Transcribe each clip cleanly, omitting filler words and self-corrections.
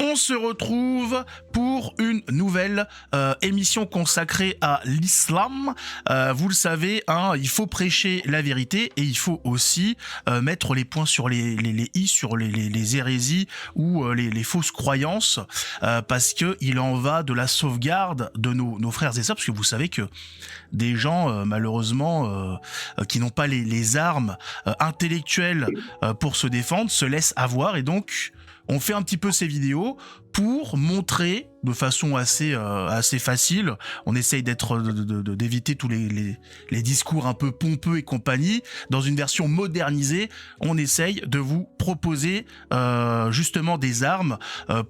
on se retrouve pour une nouvelle émission consacrée à l'islam. Vous le savez, hein, il faut prêcher la vérité et il faut aussi mettre les points sur les i sur les hérésies ou les fausses croyances, parce que il en va de la sauvegarde de nos frères et sœurs, parce que vous savez que des gens malheureusement qui n'ont pas les armes intellectuelles pour se défendre se laissent avoir, et donc on fait un petit peu ces vidéos pour montrer de façon assez facile. On essaye d'éviter tous les discours un peu pompeux et compagnie. Dans une version modernisée, on essaye de vous proposer justement des armes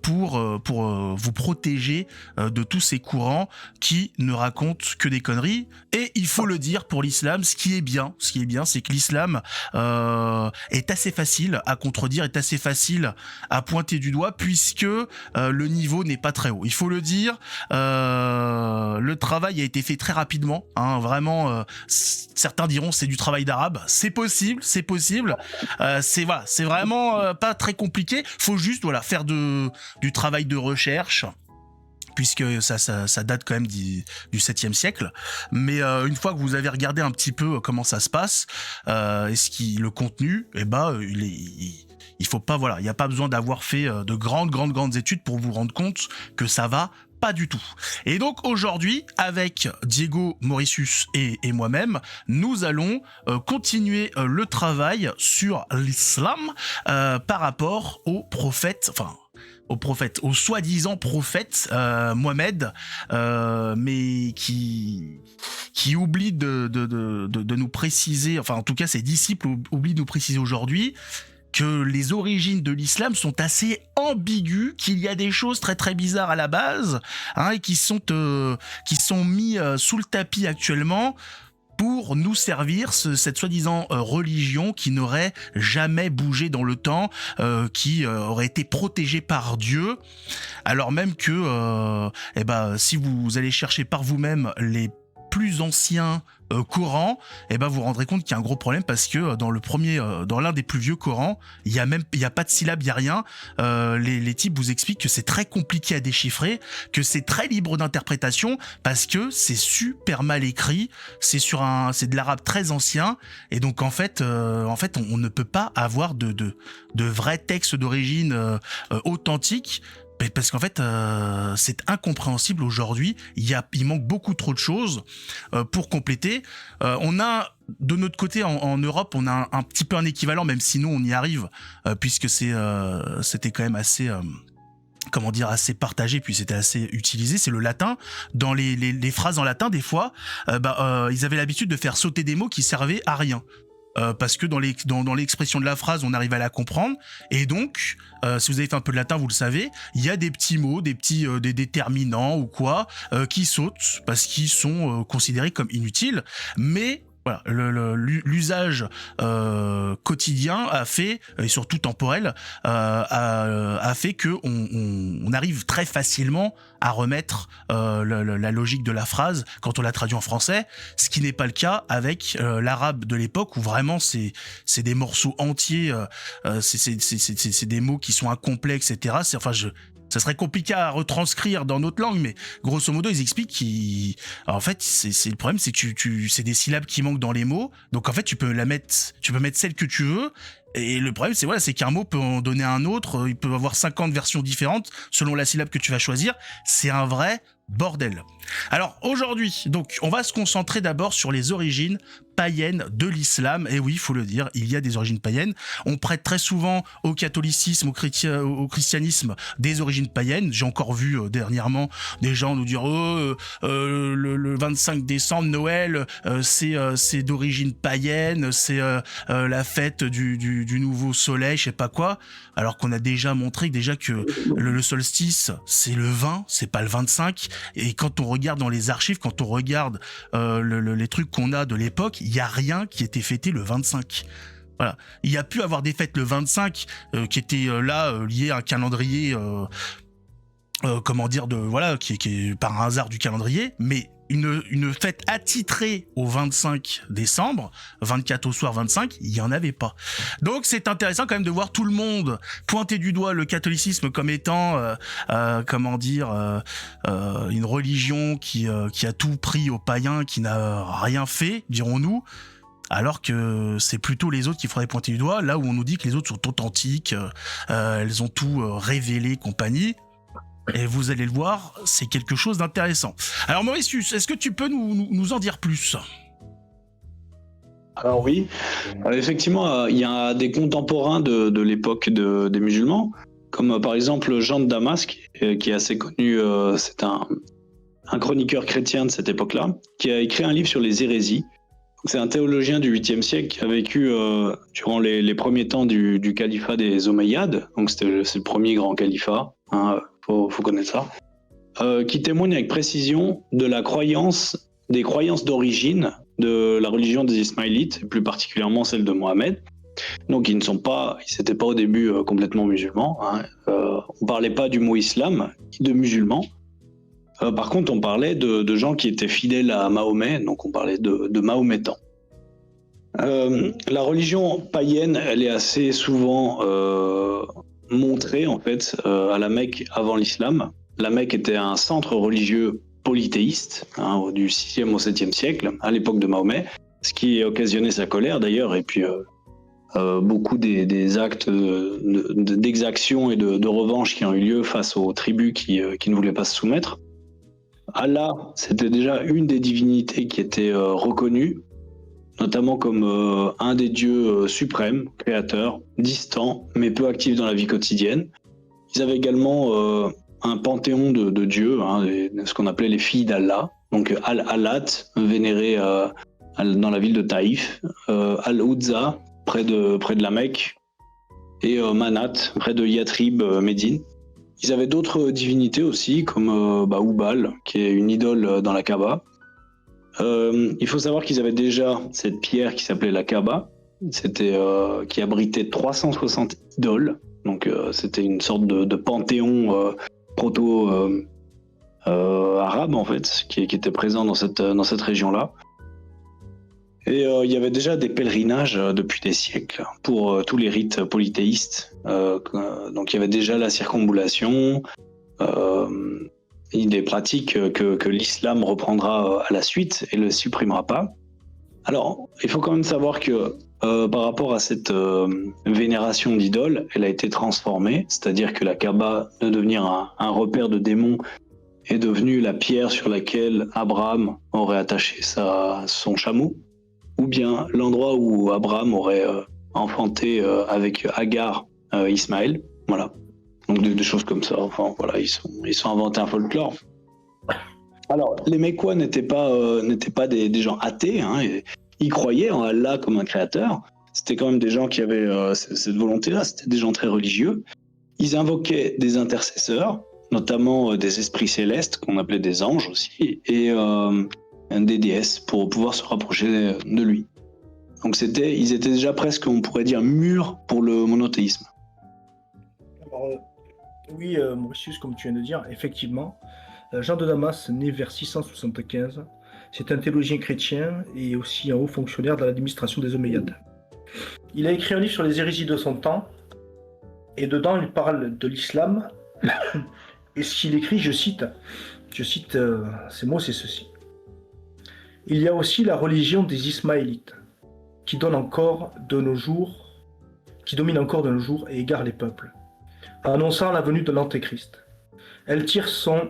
pour vous protéger de tous ces courants qui ne racontent que des conneries. Et il faut le dire, pour l'islam, ce qui est bien, c'est que l'islam est assez facile à contredire, est assez facile à pointer du doigt, puisque le niveau n'est pas très haut. Il faut le dire, le travail a été fait très rapidement, hein, vraiment. Certains diront c'est du travail d'arabe. C'est possible. C'est vraiment pas très compliqué. Faut juste faire du travail de recherche, puisque ça date quand même du 7e siècle. Mais une fois que vous avez regardé un petit peu comment ça se passe, le contenu, il faut pas, il n'y a pas besoin d'avoir fait de grandes études pour vous rendre compte que ça va pas du tout. Et donc aujourd'hui, avec Diego Mauritius et moi-même, nous allons continuer le travail sur l'islam par rapport au prophète, au soi-disant prophète Mohamed, mais qui oublie de nous préciser, en tout cas ses disciples oublient de nous préciser aujourd'hui que les origines de l'islam sont assez ambiguës, qu'il y a des choses très très bizarres à la base, hein, et qui sont mis sous le tapis actuellement pour nous servir cette soi-disant religion qui n'aurait jamais bougé dans le temps, qui aurait été protégée par Dieu, alors même que si vous allez chercher par vous-même les plus anciens Corans, vous vous rendrez compte qu'il y a un gros problème, parce que dans l'un des plus vieux Corans, il y a pas de syllabes, il y a rien. Les types vous expliquent que c'est très compliqué à déchiffrer, que c'est très libre d'interprétation, parce que c'est super mal écrit, c'est de l'arabe très ancien, et donc en fait on ne peut pas avoir de vrais textes d'origine authentique. Parce qu'en fait, c'est incompréhensible aujourd'hui. Il manque beaucoup trop de choses pour compléter. On a, de notre côté, en Europe, on a un petit peu un équivalent, même si nous on y arrive, puisque c'était quand même assez assez partagé, puis c'était assez utilisé. C'est le latin. Dans les phrases en latin, des fois, ils avaient l'habitude de faire sauter des mots qui servaient à rien. Parce que dans l'expression de la phrase, on arrive à la comprendre, et donc si vous avez fait un peu de latin, vous le savez, il y a des petits mots, des déterminants ou quoi qui sautent parce qu'ils sont considérés comme inutiles, mais voilà, l'usage quotidien a fait, et surtout temporel, a fait que on arrive très facilement à remettre la logique de la phrase quand on la traduit en français, ce qui n'est pas le cas avec l'arabe de l'époque, où vraiment c'est des morceaux entiers, c'est des mots qui sont incomplets, etc. Ça serait compliqué à retranscrire dans notre langue, mais grosso modo, ils expliquent en fait, c'est le problème, c'est que c'est des syllabes qui manquent dans les mots. Donc en fait, tu peux mettre celle que tu veux. Et le problème, c'est qu'un mot peut en donner un autre. Il peut avoir 50 versions différentes selon la syllabe que tu vas choisir. C'est un vrai bordel. Alors aujourd'hui, donc, on va se concentrer d'abord sur les origines païennes de l'islam. Et oui, il faut le dire, il y a des origines païennes. On prête très souvent au catholicisme, au christianisme, des origines païennes. J'ai encore vu dernièrement des gens nous dire le 25 décembre, Noël, c'est d'origine païenne, c'est la fête du nouveau soleil, je sais pas quoi. Alors qu'on a déjà montré que le solstice, c'est le 20, c'est pas le 25. Et quand on regarde dans les archives, quand on regarde les trucs qu'on a de l'époque, il y a rien qui était fêté le 25. Voilà, il y a pu avoir des fêtes le 25 qui étaient liées à un calendrier, qui est par un hasard du calendrier, mais une fête attitrée au 25 décembre, 24 au soir, 25, il n'y en avait pas. Donc c'est intéressant quand même de voir tout le monde pointer du doigt le catholicisme comme étant, une religion qui a tout pris aux païens, qui n'a rien fait, dirons-nous. Alors que c'est plutôt les autres qu'il faudrait pointer du doigt, là où on nous dit que les autres sont authentiques, elles ont tout révélé, compagnie. Et vous allez le voir, c'est quelque chose d'intéressant. Alors Mauritius, est-ce que tu peux nous en dire plus ? Alors oui, effectivement, il y a des contemporains de l'époque des musulmans, comme par exemple Jean de Damasque, qui est assez connu, c'est un chroniqueur chrétien de cette époque-là, qui a écrit un livre sur les hérésies. C'est un théologien du 8e siècle qui a vécu durant les premiers temps du califat des Omeyyades, donc c'est le premier grand califat, hein, faut connaître ça, qui témoigne avec précision de des croyances d'origine de la religion des Ismaélites, et plus particulièrement celle de Mohammed. Donc ils n'étaient pas au début complètement musulmans, hein. On parlait pas du mot islam, de musulmans. Par contre, on parlait de gens qui étaient fidèles à Mahomet, donc on parlait de Mahométans. La religion païenne, elle est assez souvent montrée en fait à la Mecque avant l'islam. La Mecque était un centre religieux polythéiste, hein, du 6e au 7e siècle, à l'époque de Mahomet, ce qui a occasionné sa colère d'ailleurs, et puis beaucoup des actes d'exaction et de revanche qui ont eu lieu face aux tribus qui ne voulaient pas se soumettre. Allah, c'était déjà une des divinités qui était reconnue, notamment comme un des dieux suprêmes, créateurs, distants, mais peu actifs dans la vie quotidienne. Ils avaient également un panthéon de dieux, hein, ce qu'on appelait les filles d'Allah, donc Al-Allat, vénéré dans la ville de Taïf, Al-Uzza, près de la Mecque, et Manat, près de Yatrib, Médine. Ils avaient d'autres divinités aussi, comme Oubal, qui est une idole dans la Kaaba. Il faut savoir qu'ils avaient déjà cette pierre qui s'appelait la Kaaba, qui abritait 360 idoles. Donc c'était une sorte de panthéon proto-arabe en fait, qui était présent dans cette région-là. Et il y avait déjà des pèlerinages depuis des siècles pour tous les rites polythéistes. Donc il y avait déjà la circumambulation, des pratiques que l'islam reprendra à la suite et ne supprimera pas. Alors, il faut quand même savoir que par rapport à cette vénération d'idoles, elle a été transformée, c'est-à-dire que la Kaaba, de devenir un repère de démons, est devenue la pierre sur laquelle Abraham aurait attaché son chameau, ou bien l'endroit où Abraham aurait enfanté avec Agar Ismaël. Voilà. Donc des choses comme ça. Enfin voilà, ils sont inventés un folklore. Alors les Mecquois n'étaient pas des gens athées, hein, ils croyaient en Allah comme un créateur. C'était quand même des gens qui avaient cette volonté-là. C'était des gens très religieux. Ils invoquaient des intercesseurs, notamment des esprits célestes qu'on appelait des anges aussi, et des déesses pour pouvoir se rapprocher de lui. Donc ils étaient déjà presque, on pourrait dire, mûrs pour le monothéisme. Alors, oui, Mauritius, comme tu viens de dire, effectivement, Jean de Damas, né vers 675, c'est un théologien chrétien et aussi un haut fonctionnaire dans l'administration des Omeyyades. Il a écrit un livre sur les hérésies de son temps, et dedans il parle de l'islam, et ce qu'il écrit, je cite ces mots, c'est ceci. Il y a aussi la religion des Ismaélites, qui domine encore de nos jours et égare les peuples, annonçant la venue de l'Antéchrist. Elle tire son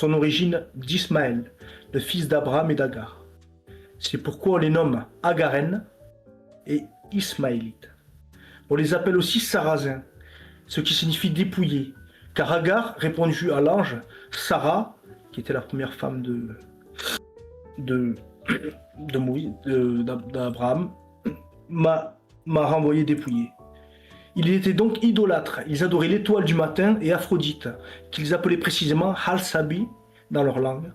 origine d'Ismaël, le fils d'Abraham et d'Agar. C'est pourquoi on les nomme Agarènes et Ismaélites. On les appelle aussi Sarrasins, ce qui signifie dépouillés, car Agar répondit à l'ange, Sarah, qui était la première femme d'Abraham, m'a renvoyé dépouillé. Ils étaient donc idolâtres, ils adoraient l'étoile du matin et Aphrodite, qu'ils appelaient précisément Hal-Sabi dans leur langue,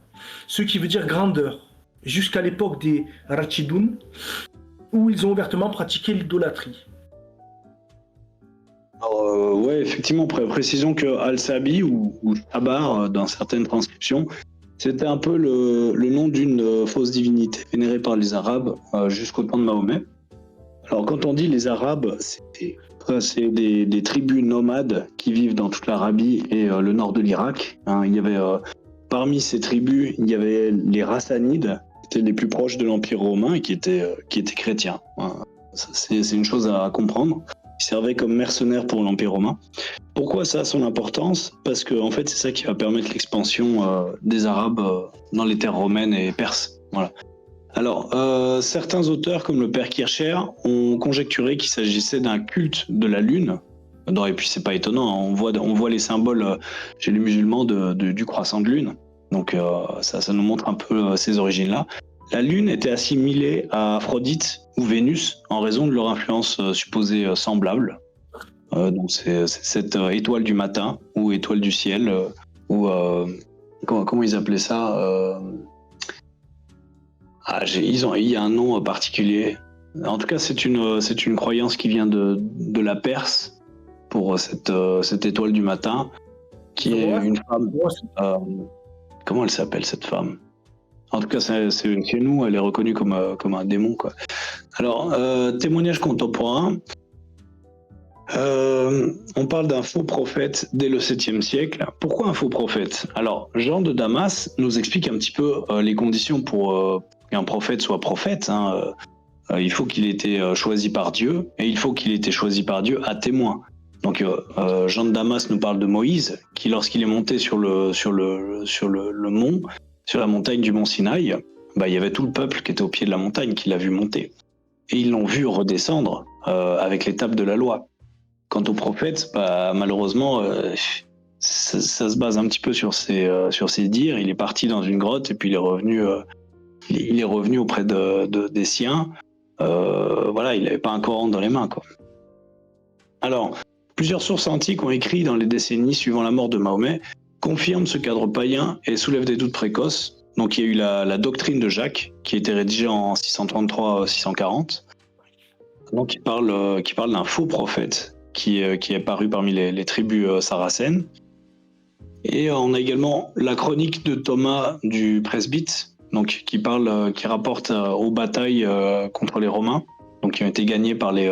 ce qui veut dire grandeur, jusqu'à l'époque des Rachidoun, où ils ont ouvertement pratiqué l'idolâtrie. Ouais, effectivement, précisons que Al-Sabi ou Tabar, dans certaines transcriptions, C'était un peu le nom d'une fausse divinité vénérée par les Arabes jusqu'au temps de Mahomet. Alors quand on dit les Arabes, c'est des tribus nomades qui vivent dans toute l'Arabie et le nord de l'Irak. Hein. Il y avait parmi ces tribus, il y avait les Rassanides, qui étaient les plus proches de l'Empire romain et qui étaient chrétiens. Hein. C'est une chose à comprendre. Ils servaient comme mercenaires pour l'Empire romain. Pourquoi ça a son importance? Parce que en fait, c'est ça qui va permettre l'expansion des Arabes dans les terres romaines et perses. Voilà. Alors, certains auteurs, comme le père Kircher, ont conjecturé qu'il s'agissait d'un culte de la lune. Et puis, c'est pas étonnant, hein. On voit les symboles chez les musulmans du croissant de lune. Donc, ça nous montre un peu ces origines-là. La lune était assimilée à Aphrodite ou Vénus en raison de leur influence supposée semblable. Donc, c'est cette étoile du matin ou étoile du ciel, ou comment ils appelaient ça il y a un nom particulier. En tout cas, c'est une croyance qui vient de la Perse pour cette étoile du matin, qui est une femme. Comment elle s'appelle cette femme? En tout cas, chez nous, elle est reconnue comme un démon, quoi. Alors, témoignage contemporain. On parle d'un faux prophète dès le 7e siècle. Pourquoi un faux prophète? Alors, Jean de Damas nous explique un petit peu les conditions pour qu'un prophète soit prophète. Hein. Il faut qu'il ait été choisi par Dieu, et il faut qu'il ait été choisi par Dieu à témoin. Donc, Jean de Damas nous parle de Moïse, qui, lorsqu'il est monté sur le mont, sur la montagne du mont Sinaï, il y avait tout le peuple qui était au pied de la montagne qui l'a vu monter. Et ils l'ont vu redescendre avec l'étape de la loi. Quant au prophète, malheureusement, ça se base un petit peu sur ses dires. Il est parti dans une grotte et puis il est revenu auprès des siens. Voilà, il n'avait pas un Coran dans les mains, quoi. Alors, plusieurs sources antiques ont écrit dans les décennies suivant la mort de Mahomet, confirment ce cadre païen et soulèvent des doutes précoces. Donc il y a eu la doctrine de Jacques, qui a été rédigée en 633-640, donc qui parle d'un faux prophète qui est apparu parmi les tribus sarracènes. Et on a également la chronique de Thomas du presbyte, donc qui rapporte aux batailles contre les Romains, donc qui ont été gagnées par les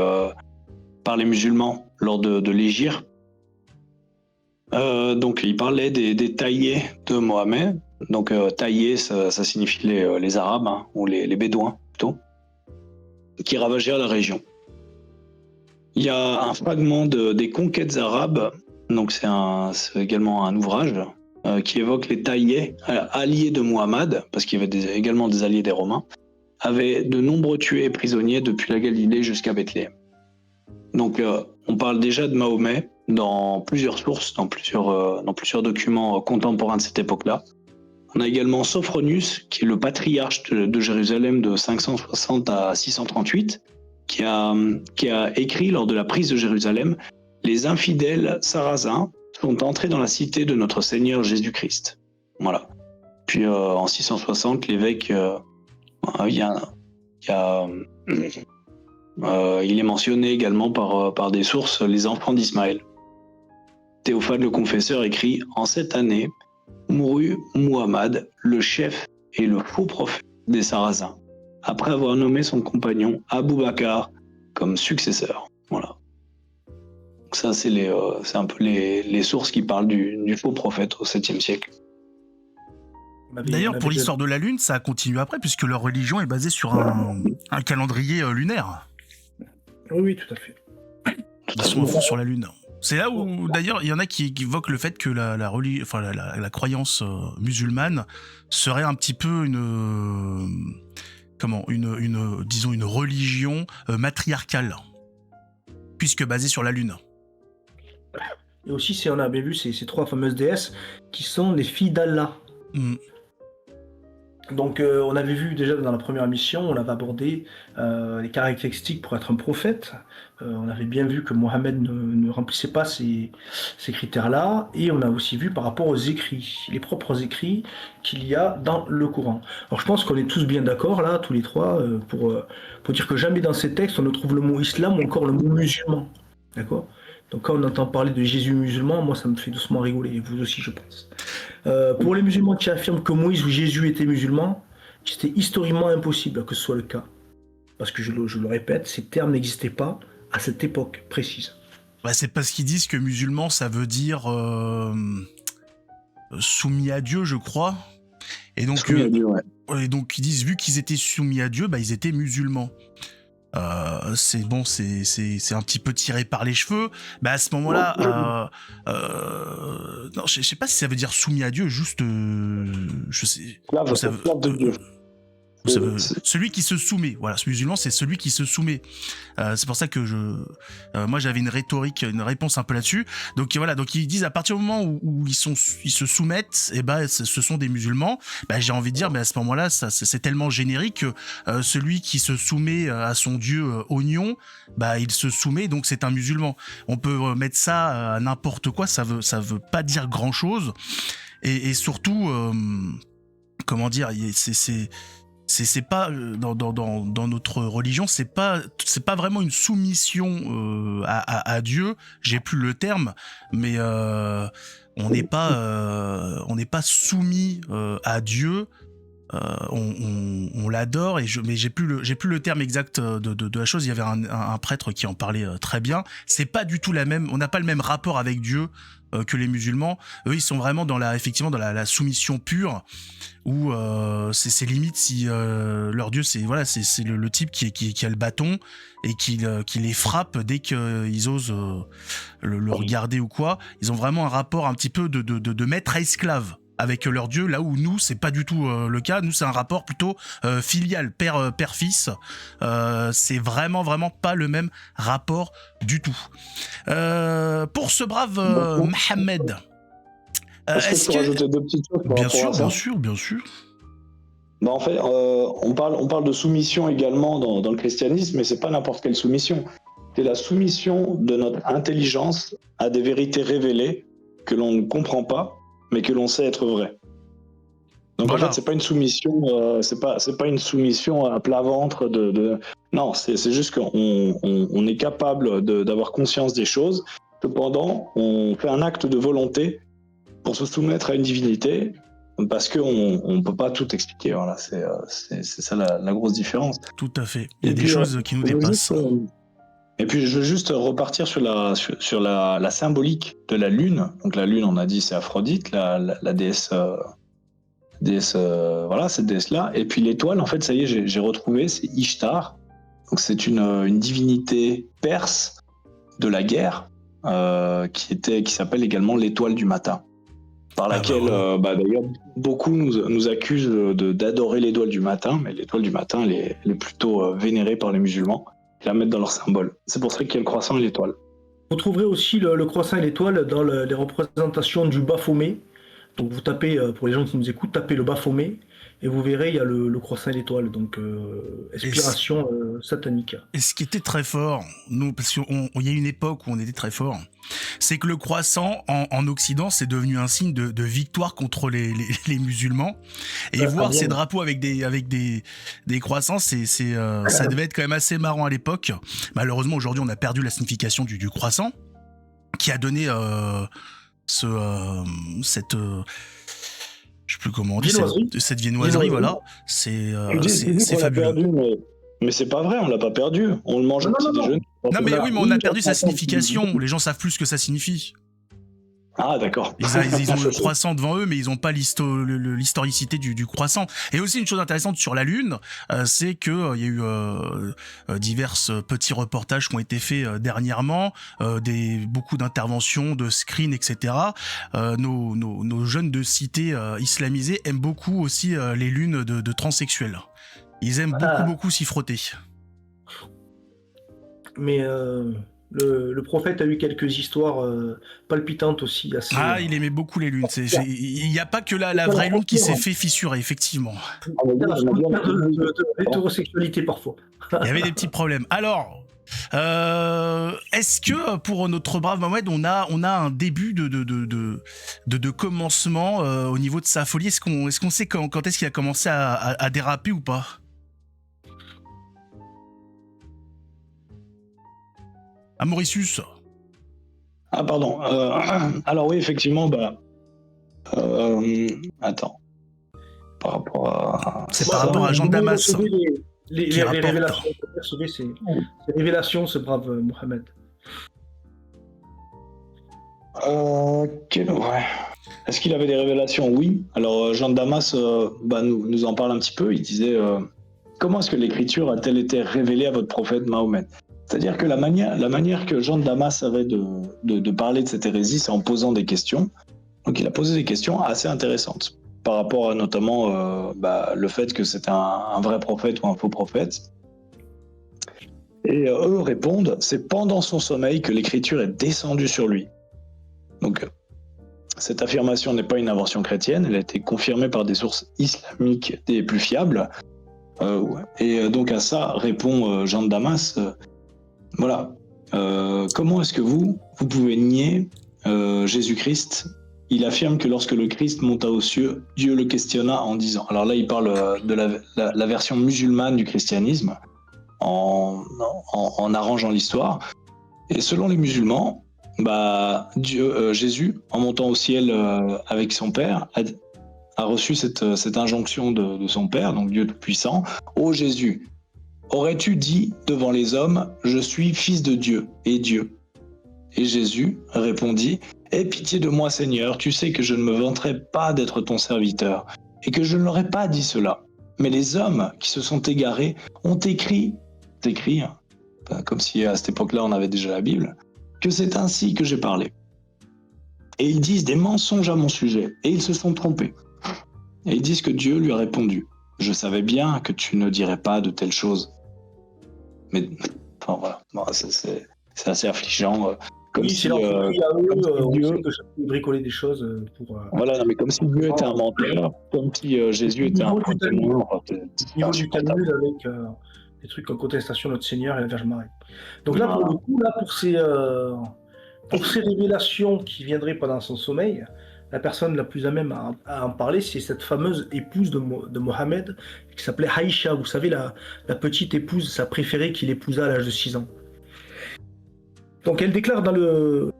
musulmans lors de l'Hégire. Donc il parlait des taillés de Mohammed. Donc taillés, ça signifie les Arabes, hein, ou les Bédouins plutôt, qui ravagèrent la région. Il y a un fragment des conquêtes arabes, donc c'est également un ouvrage qui évoque les taillés, alliés de Muhammad, parce qu'il y avait également des alliés des Romains, avaient de nombreux tués et prisonniers depuis la Galilée jusqu'à Bethléem. Donc on parle déjà de Mahomet dans plusieurs sources, dans plusieurs documents contemporains de cette époque-là. On a également Sophronius, qui est le patriarche de Jérusalem de 560 à 638, qui a écrit lors de la prise de Jérusalem « Les infidèles sarrasins sont entrés dans la cité de notre Seigneur Jésus-Christ ». Voilà. Puis en 660, l'évêque, il est mentionné également par des sources, les enfants d'Ismaël. Théophane le Confesseur écrit « En cette année, mourut Muhammad, le chef et le faux prophète des Sarrasins, après avoir nommé son compagnon Abou Bakr comme successeur. » Voilà. Donc ça, c'est un peu les sources qui parlent du faux prophète au 7e siècle. D'ailleurs, pour l'histoire de la Lune, ça a continué après, puisque leur religion est basée sur un calendrier lunaire. Oui, tout à fait. Ils sont à fond sur la Lune. C'est là où, d'ailleurs, il y en a qui évoquent le fait que la croyance musulmane serait un petit peu disons une religion matriarcale, puisque basée sur la Lune. Et aussi, on avait vu ces trois fameuses déesses qui sont les filles d'Allah. Donc on avait vu déjà dans la première mission, on avait abordé les caractéristiques pour être un prophète. On avait bien vu que Mohammed ne remplissait pas ces critères-là, et on a aussi vu par rapport aux écrits, les propres écrits qu'il y a dans le Coran. Alors je pense qu'on est tous bien d'accord là, tous les trois, pour dire que jamais dans ces textes on ne trouve le mot islam ou encore le mot musulman. D'accord ? Donc quand on entend parler de Jésus musulman, moi ça me fait doucement rigoler, et vous aussi je pense. Pour les musulmans qui affirment que Moïse ou Jésus étaient musulmans, c'était historiquement impossible que ce soit le cas. Parce que je le répète, ces termes n'existaient pas à cette époque précise. Bah, c'est parce qu'ils disent que musulman, ça veut dire soumis à Dieu, je crois. Et donc, Soumis à Dieu, ouais. et donc ils disent, vu qu'ils étaient soumis à Dieu, bah, ils étaient musulmans. C'est bon, c'est un petit peu tiré par les cheveux. Bah, à ce moment-là, non, je sais pas si ça veut dire soumis à Dieu, juste, je sais. Esclave de Dieu. Celui qui se soumet, voilà, ce musulman, c'est celui qui se soumet. C'est pour ça que moi j'avais une réponse un peu là-dessus. Donc voilà, donc ils disent à partir du moment où ils se soumettent, et ben ce sont des musulmans. Bah, j'ai envie de dire, mais à ce moment-là, c'est tellement générique que celui qui se soumet à son dieu oignon, bah il se soumet, donc c'est un musulman. On peut mettre ça à n'importe quoi, ça veut pas dire grand-chose. Et surtout, comment dire, c'est pas dans notre religion, c'est pas vraiment une soumission à Dieu. J'ai plus le terme, mais on n'est pas soumis à Dieu. On l'adore, mais j'ai plus le terme exact de la chose. Il y avait un prêtre qui en parlait très bien. C'est pas du tout la même. On n'a pas le même rapport avec Dieu que les musulmans. Eux, ils sont vraiment effectivement dans la soumission pure, où c'est limite si leur Dieu, c'est le type qui a le bâton et qui les frappe dès qu'ils osent le regarder ou quoi. Ils ont vraiment un rapport un petit peu de maître à esclave avec leur Dieu, là où nous, c'est pas du tout le cas. Nous, c'est un rapport plutôt filial, père-fils. C'est vraiment pas le même rapport du tout. Pour ce brave Mohamed, Est-ce que je peux rajouter deux petites choses par rapport à ça ? Bien sûr. Bah en fait, on parle de soumission également dans le christianisme, mais c'est pas n'importe quelle soumission. C'est la soumission de notre intelligence à des vérités révélées que l'on ne comprend pas, mais que l'on sait être vraies. Donc voilà. En fait, c'est pas une soumission, c'est pas une soumission à plat ventre non, c'est juste qu'on est capable d'avoir conscience des choses. Cependant, on fait un acte de volonté pour se soumettre à une divinité, parce qu'on peut pas tout expliquer. Voilà, c'est ça la grosse différence. Tout à fait. Il y a des choses qui nous dépassent. Et puis je veux juste repartir sur la symbolique de la lune. Donc la lune, on a dit, c'est Aphrodite, la déesse, voilà, cette déesse-là. Et puis l'étoile, en fait, ça y est, j'ai retrouvé, c'est Ishtar. Donc c'est une divinité perse de la guerre, qui s'appelle également l'étoile du matin, par laquelle, d'ailleurs, beaucoup nous accusent d'adorer l'étoile du matin, mais l'étoile du matin, elle est plutôt vénérée par les musulmans. La mettre dans leur symbole. C'est pour ça qu'il y a le croissant et l'étoile. Vous trouverez aussi le croissant et l'étoile dans les représentations du Baphomet. Donc vous tapez, pour les gens qui nous écoutent, tapez le Baphomet et vous verrez, il y a le croissant et l'étoile. Donc inspiration satanique. Et ce qui était très fort, nous, parce qu'il y a une époque où on était très fort, c'est que le croissant en Occident, c'est devenu un signe de victoire contre les musulmans. Et voir ces drapeaux avec des croissants, ça devait être quand même assez marrant à l'époque. Malheureusement, aujourd'hui, on a perdu la signification du croissant, qui a donné cette je sais plus comment on dit, cette viennoiserie, voilà. C'est fabuleux. Perdu, mais c'est pas vrai, on l'a pas perdu. On le mange au petit déjeuner. Non mais oui, mais on a perdu sa signification. Les gens savent plus ce que ça signifie. Ah d'accord. Ils ont le croissant devant eux, mais ils n'ont pas l'historicité du croissant. Et aussi une chose intéressante sur la Lune, c'est que il y a eu divers petits reportages qui ont été faits dernièrement, beaucoup d'interventions, de screens, etc. Nos jeunes de cité islamisés aiment beaucoup aussi les lunes de transsexuels. Ils aiment beaucoup s'y frotter. Mais le prophète a eu quelques histoires palpitantes aussi. Il aimait beaucoup les lunes. Il n'y a pas que la vraie lune qui s'est fait fissurer, effectivement. De l'hétérosexualité parfois. Il y avait des petits problèmes. Alors, est-ce que pour notre brave Mohamed, on a un début de commencement au niveau de sa folie? Est-ce qu'on sait quand est-ce qu'il a commencé à déraper ou pas? Mauritius. Ah pardon. Alors oui, effectivement, Attends. Par rapport à. C'est par rapport à Jean de Damas. Les révélations. Ces révélations, ce brave Mohamed. Ouais. Est-ce qu'il avait des révélations? Oui. Alors Jean de Damas nous en parle un petit peu. Il disait comment est-ce que l'écriture a-t-elle été révélée à votre prophète Mahomet? C'est-à-dire que la manière que Jean de Damas avait de parler de cette hérésie, c'est en posant des questions. Donc il a posé des questions assez intéressantes par rapport à notamment le fait que c'est un vrai prophète ou un faux prophète. Et eux répondent, c'est pendant son sommeil que l'écriture est descendue sur lui. Donc cette affirmation n'est pas une invention chrétienne, elle a été confirmée par des sources islamiques des plus fiables. Et donc à ça répond Jean de Damas, voilà, comment est-ce que vous pouvez nier Jésus-Christ? Il affirme que lorsque le Christ monta aux cieux, Dieu le questionna en disant... Alors là, il parle de la version musulmane du christianisme, en arrangeant l'histoire. Et selon les musulmans, Jésus, en montant au ciel avec son Père, a reçu cette injonction de son Père, donc Dieu Tout-Puissant. « Ô Jésus, aurais-tu dit devant les hommes, je suis fils de Dieu et Dieu ?» Et Jésus répondit, « Aie pitié de moi, Seigneur, tu sais que je ne me vanterai pas d'être ton serviteur, et que je ne leur ai pas dit cela. Mais les hommes qui se sont égarés ont écrit, comme si à cette époque-là on avait déjà la Bible, que c'est ainsi que j'ai parlé. Et ils disent des mensonges à mon sujet, et ils se sont trompés. Et ils disent que Dieu lui a répondu, je savais bien que tu ne dirais pas de telles choses. » Mais, enfin voilà, c'est assez affligeant. Comme si, on Dieu... sait que chacun bricoler des choses pour... Voilà, non, mais comme si Dieu était un menteur, comme si Jésus était un faux témoin. Au niveau du Talmud, avec des trucs en contestation de notre Seigneur et la Vierge Marie. Donc là, pour le coup, pour ces révélations qui viendraient pendant son sommeil, la personne la plus à même à en parler, c'est cette fameuse épouse de Mohammed, qui s'appelait Aïcha, vous savez, la petite épouse, sa préférée qu'il épousa à l'âge de 6 ans. Donc elle déclare dans le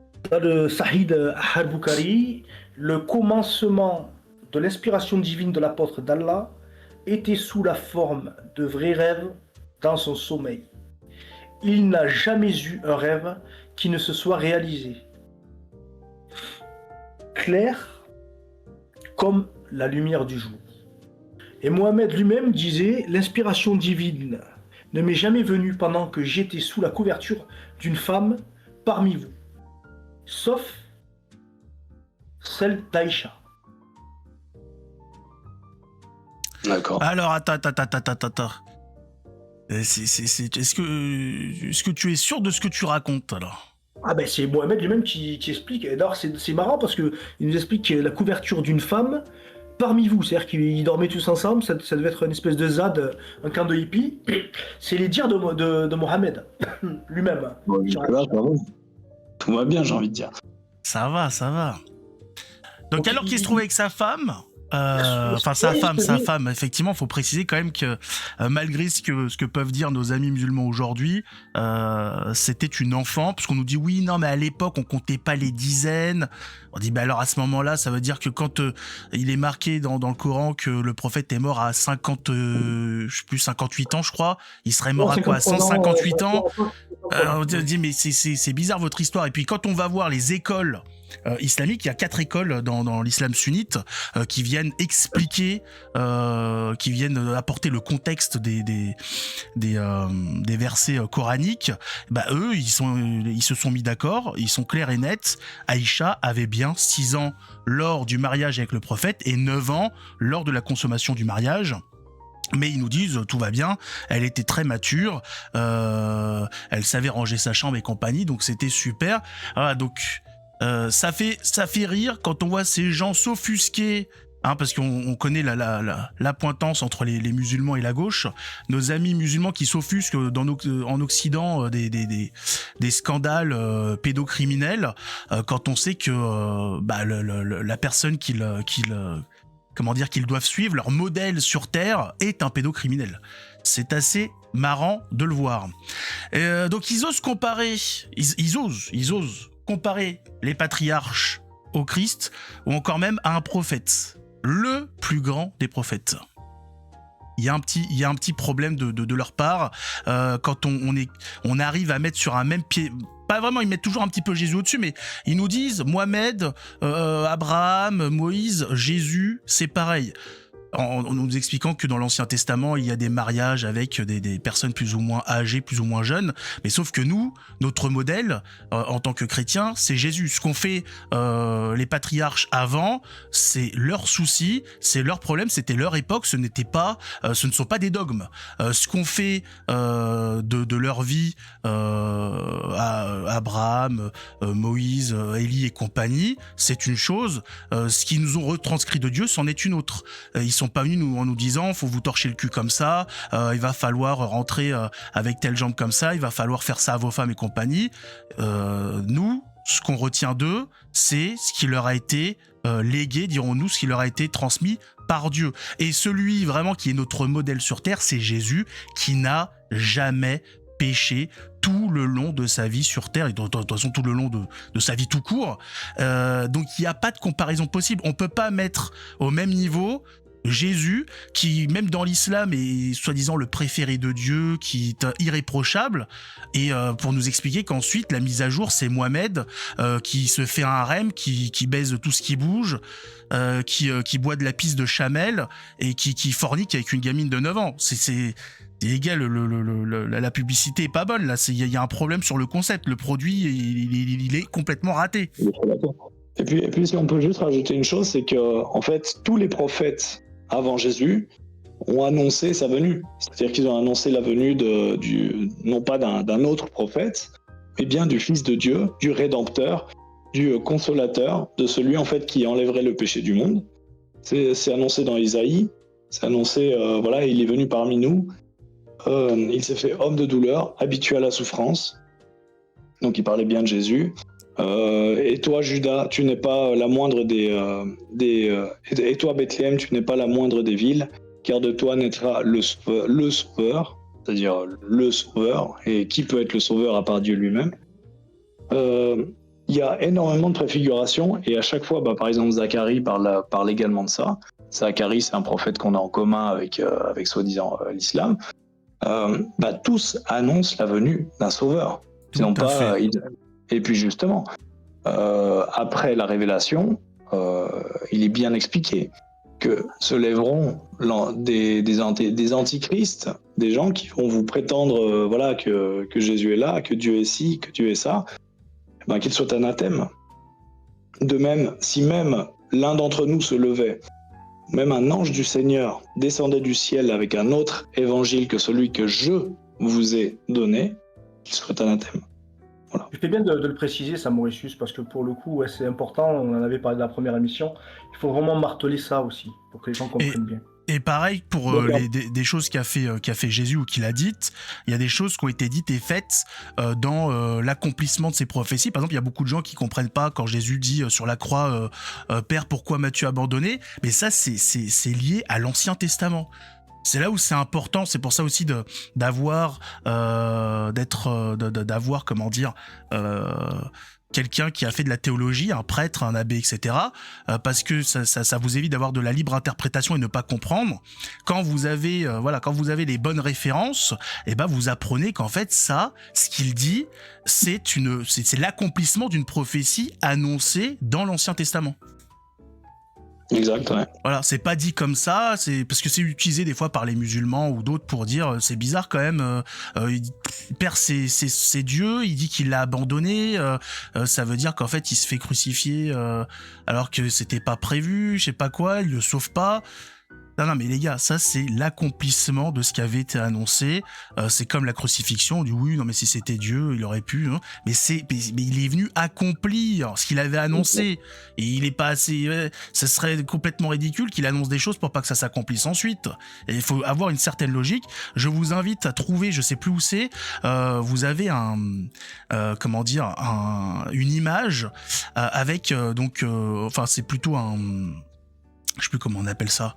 Sahih al-Bukhari, le commencement de l'inspiration divine de l'apôtre d'Allah était sous la forme de vrais rêves dans son sommeil. Il n'a jamais eu un rêve qui ne se soit réalisé. Clair comme la lumière du jour. Et Mohammed lui-même disait, l'inspiration divine ne m'est jamais venue pendant que j'étais sous la couverture d'une femme parmi vous, sauf celle d'Aïcha. D'accord. Alors, attends. Est-ce que tu es sûr de ce que tu racontes, alors? Ah ben c'est Mohamed lui-même qui explique. Et d'ailleurs c'est marrant parce qu'il nous explique la couverture d'une femme parmi vous. C'est-à-dire qu'ils dormaient tous ensemble, ça devait être une espèce de zad, un camp de hippies. C'est les dires de Mohamed lui-même. Bon, tout va bien, j'ai envie de dire. Ça va. Donc alors qu'il se trouvait avec sa femme... sa femme, effectivement, il faut préciser quand même que malgré ce que peuvent dire nos amis musulmans aujourd'hui, c'était une enfant, parce qu'on nous dit oui, non, mais à l'époque on comptait pas les dizaines. On dit alors à ce moment-là, ça veut dire que quand il est marqué dans le Coran que le prophète est mort à 58 ans, je crois, il serait mort à quoi, 158 ans. On dit mais c'est bizarre votre histoire. Et puis quand on va voir les écoles islamique, il y a 4 écoles dans l'islam sunnite qui viennent expliquer, qui viennent apporter le contexte des versets coraniques. Eux, ils se sont mis d'accord, ils sont clairs et nets. Aïcha avait bien 6 ans lors du mariage avec le prophète et 9 ans lors de la consommation du mariage. Mais ils nous disent tout va bien, elle était très mature, elle savait ranger sa chambre et compagnie, donc c'était super. Voilà, donc ça fait rire quand on voit ces gens s'offusquer, parce qu'on connaît la pointance entre les musulmans et la gauche, nos amis musulmans qui s'offusquent en Occident des scandales pédocriminels, quand on sait que la personne qu'ils doivent suivre, leur modèle sur Terre, est un pédocriminel. C'est assez marrant de le voir. Donc ils osent comparer, ils osent comparer les patriarches au Christ ou encore même à un prophète, le plus grand des prophètes. Il y a un petit problème de leur part quand on arrive à mettre sur un même pied. Pas vraiment, ils mettent toujours un petit peu Jésus au-dessus, mais ils nous disent Mohamed, Abraham, Moïse, Jésus, c'est pareil. En nous expliquant que dans l'Ancien Testament, il y a des mariages avec des personnes plus ou moins âgées, plus ou moins jeunes, mais sauf que nous, notre modèle, en tant que chrétiens, c'est Jésus. Ce qu'ont fait les patriarches avant, c'est leur souci, c'est leur problème, c'était leur époque, ce ne sont pas des dogmes. Ce qu'ont fait de leur vie Abraham, Moïse, Élie et compagnie, c'est une chose. Ce qu'ils nous ont retranscrit de Dieu, c'en est une autre. Ils sont pas venus en nous disant faut vous torcher le cul comme ça, il va falloir rentrer avec telle jambe comme ça, il va falloir faire ça à vos femmes et compagnie. Nous, ce qu'on retient d'eux, c'est ce qui leur a été légué, dirons-nous, ce qui leur a été transmis par Dieu. Et celui vraiment qui est notre modèle sur terre, c'est Jésus, qui n'a jamais péché tout le long de sa vie sur terre et de toute façon tout le long de sa vie tout court. Donc il n'y a pas de comparaison possible. On peut pas mettre au même niveau Jésus, qui même dans l'islam est soi-disant le préféré de Dieu, qui est irréprochable, et pour nous expliquer qu'ensuite la mise à jour c'est Mohamed qui se fait un harem, qui baise tout ce qui bouge, qui boit de la pisse de Chamel et qui fornique avec une gamine de 9 ans. Les gars, la publicité est pas bonne là. Il y a un problème sur le concept. Le produit, il est complètement raté. Et puis, si on peut juste rajouter une chose, c'est que en fait, tous les prophètes avant Jésus ont annoncé sa venue. C'est-à-dire qu'ils ont annoncé la venue non pas d'un autre prophète, mais bien du Fils de Dieu, du Rédempteur, du Consolateur, de celui en fait qui enlèverait le péché du monde. C'est annoncé dans Isaïe. C'est annoncé, il est venu parmi nous. Il s'est fait homme de douleur, habitué à la souffrance. Donc il parlait bien de Jésus. Et toi, Judas, tu n'es pas la moindre et toi, Bethléem, tu n'es pas la moindre des villes, car de toi naîtra le Sauveur, c'est-à-dire le Sauveur. Et qui peut être le Sauveur à part Dieu lui-même? Il y a énormément de préfigurations, et à chaque fois, par exemple, Zacharie parle également de ça. Zacharie, c'est un prophète qu'on a en commun avec soi-disant l'islam. Tous annoncent la venue d'un Sauveur. Et puis justement, après la révélation, il est bien expliqué que se lèveront des antichrists, des gens qui vont vous prétendre que Jésus est là, que Dieu est ci, que Dieu est ça, qu'ils soient anathèmes. De même, si même l'un d'entre nous se levait, même un ange du Seigneur descendait du ciel avec un autre évangile que celui que je vous ai donné, qu'il soit anathème. Voilà. Tu fais bien de le préciser, ça, Mauritius, parce que pour le coup, c'est important, on en avait parlé de la première émission, il faut vraiment marteler ça aussi, pour que les gens comprennent bien. Et pareil pour des choses qu'a fait Jésus ou qu'il a dites, il y a des choses qui ont été dites et faites dans l'accomplissement de ces prophéties. Par exemple, il y a beaucoup de gens qui comprennent pas quand Jésus dit sur la croix Père, pourquoi m'as-tu abandonné? Mais ça, c'est lié à l'Ancien Testament. C'est là où c'est important, c'est pour ça aussi d'avoir quelqu'un qui a fait de la théologie, un prêtre, un abbé, etc. Parce que ça vous évite d'avoir de la libre interprétation et ne pas comprendre. Quand vous avez les bonnes références, vous apprenez qu'en fait ce qu'il dit, c'est l'accomplissement d'une prophétie annoncée dans l'Ancien Testament. Exact, ouais. Voilà, c'est pas dit comme ça, c'est parce que c'est utilisé des fois par les musulmans ou d'autres pour dire c'est bizarre quand même. Père, c'est Dieu, il dit qu'il l'a abandonné. Ça veut dire qu'en fait il se fait crucifier alors que c'était pas prévu, je sais pas quoi, il le sauve pas. Non, mais les gars, ça c'est l'accomplissement de ce qui avait été annoncé. C'est comme la crucifixion. On dit oui, non mais si c'était Dieu, il aurait pu. Hein. Mais il est venu accomplir ce qu'il avait annoncé. Et il est pas assez. Ça serait complètement ridicule qu'il annonce des choses pour pas que ça s'accomplisse ensuite. Et il faut avoir une certaine logique. Je vous invite à trouver, je sais plus où c'est. Vous avez une image avec c'est plutôt je sais plus comment on appelle ça.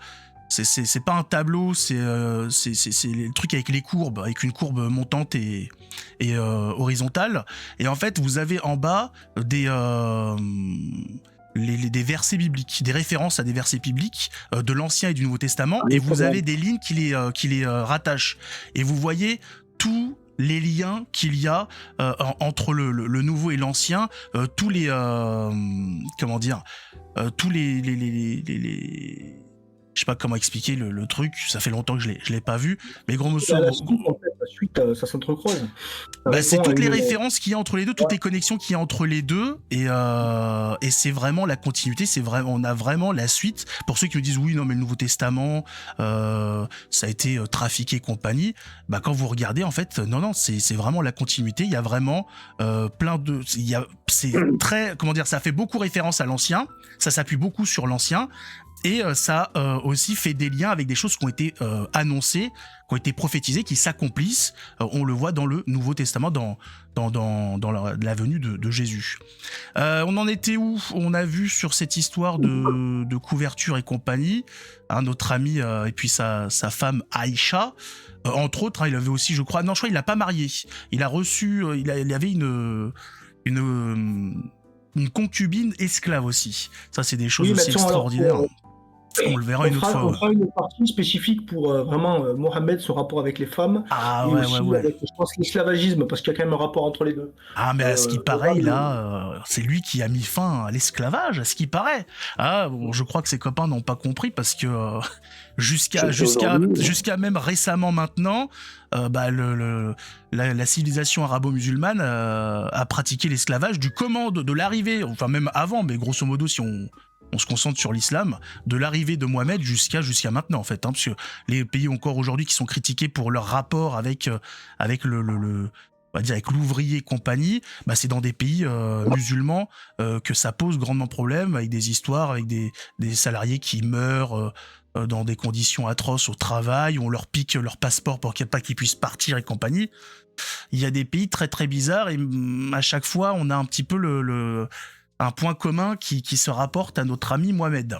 C'est pas un tableau, c'est le truc avec les courbes, avec une courbe montante et horizontale. Et en fait, vous avez en bas des versets bibliques, des références à des versets bibliques de l'Ancien et du Nouveau Testament, et vous avez des lignes qui les rattachent. Et vous voyez tous les liens qu'il y a entre le Nouveau et l'Ancien, tous les... comment dire tous les je sais pas comment expliquer le truc, ça fait longtemps que je l'ai pas vu, mais gros modo, La suite, ça s'entrecroise. c'est toutes les références qu'il y a entre les deux, toutes les connexions qu'il y a entre les deux, et c'est vraiment la continuité, on a vraiment la suite. Pour ceux qui me disent oui, non mais le Nouveau Testament, ça a été trafiqué et compagnie, bah quand vous regardez en fait, non, c'est vraiment la continuité. Il y a vraiment c'est très, comment dire, ça fait beaucoup référence à l'ancien, ça s'appuie beaucoup sur l'ancien. Et ça aussi fait des liens avec des choses qui ont été annoncées, qui ont été prophétisées, qui s'accomplissent. On le voit dans le Nouveau Testament, dans la venue de Jésus. On en était où ? On a vu sur cette histoire de couverture et compagnie, notre ami et puis sa femme Aïcha. Entre autres, il avait aussi, je crois il l'a pas marié. Il a reçu, il avait une concubine esclave aussi. Ça, c'est des choses aussi extraordinaires. On le verra une autre fois. On fera une partie spécifique pour vraiment Mohamed, son rapport avec les femmes. Ah et ouais, aussi avec, je pense, l'esclavagisme, parce qu'il y a quand même un rapport entre les deux. Ah, mais à ce qui paraît, c'est lui qui a mis fin à l'esclavage, à ce qui paraît. Ah, bon, je crois que ses copains n'ont pas compris, parce que jusqu'à même récemment maintenant, la civilisation arabo-musulmane a pratiqué l'esclavage du de l'arrivée, enfin même avant, mais grosso modo, si on se concentre sur l'islam, de l'arrivée de Mohamed jusqu'à maintenant en fait, parce que les pays encore aujourd'hui qui sont critiqués pour leur rapport avec on va dire avec l'ouvrier et compagnie, bah c'est dans des pays musulmans que ça pose grandement problème, avec des histoires, avec des salariés qui meurent dans des conditions atroces au travail, on leur pique leur passeport pour pas qu'ils puissent partir et compagnie. Il y a des pays très très bizarres, et à chaque fois on a un petit peu un point commun qui se rapporte à notre ami Mohamed.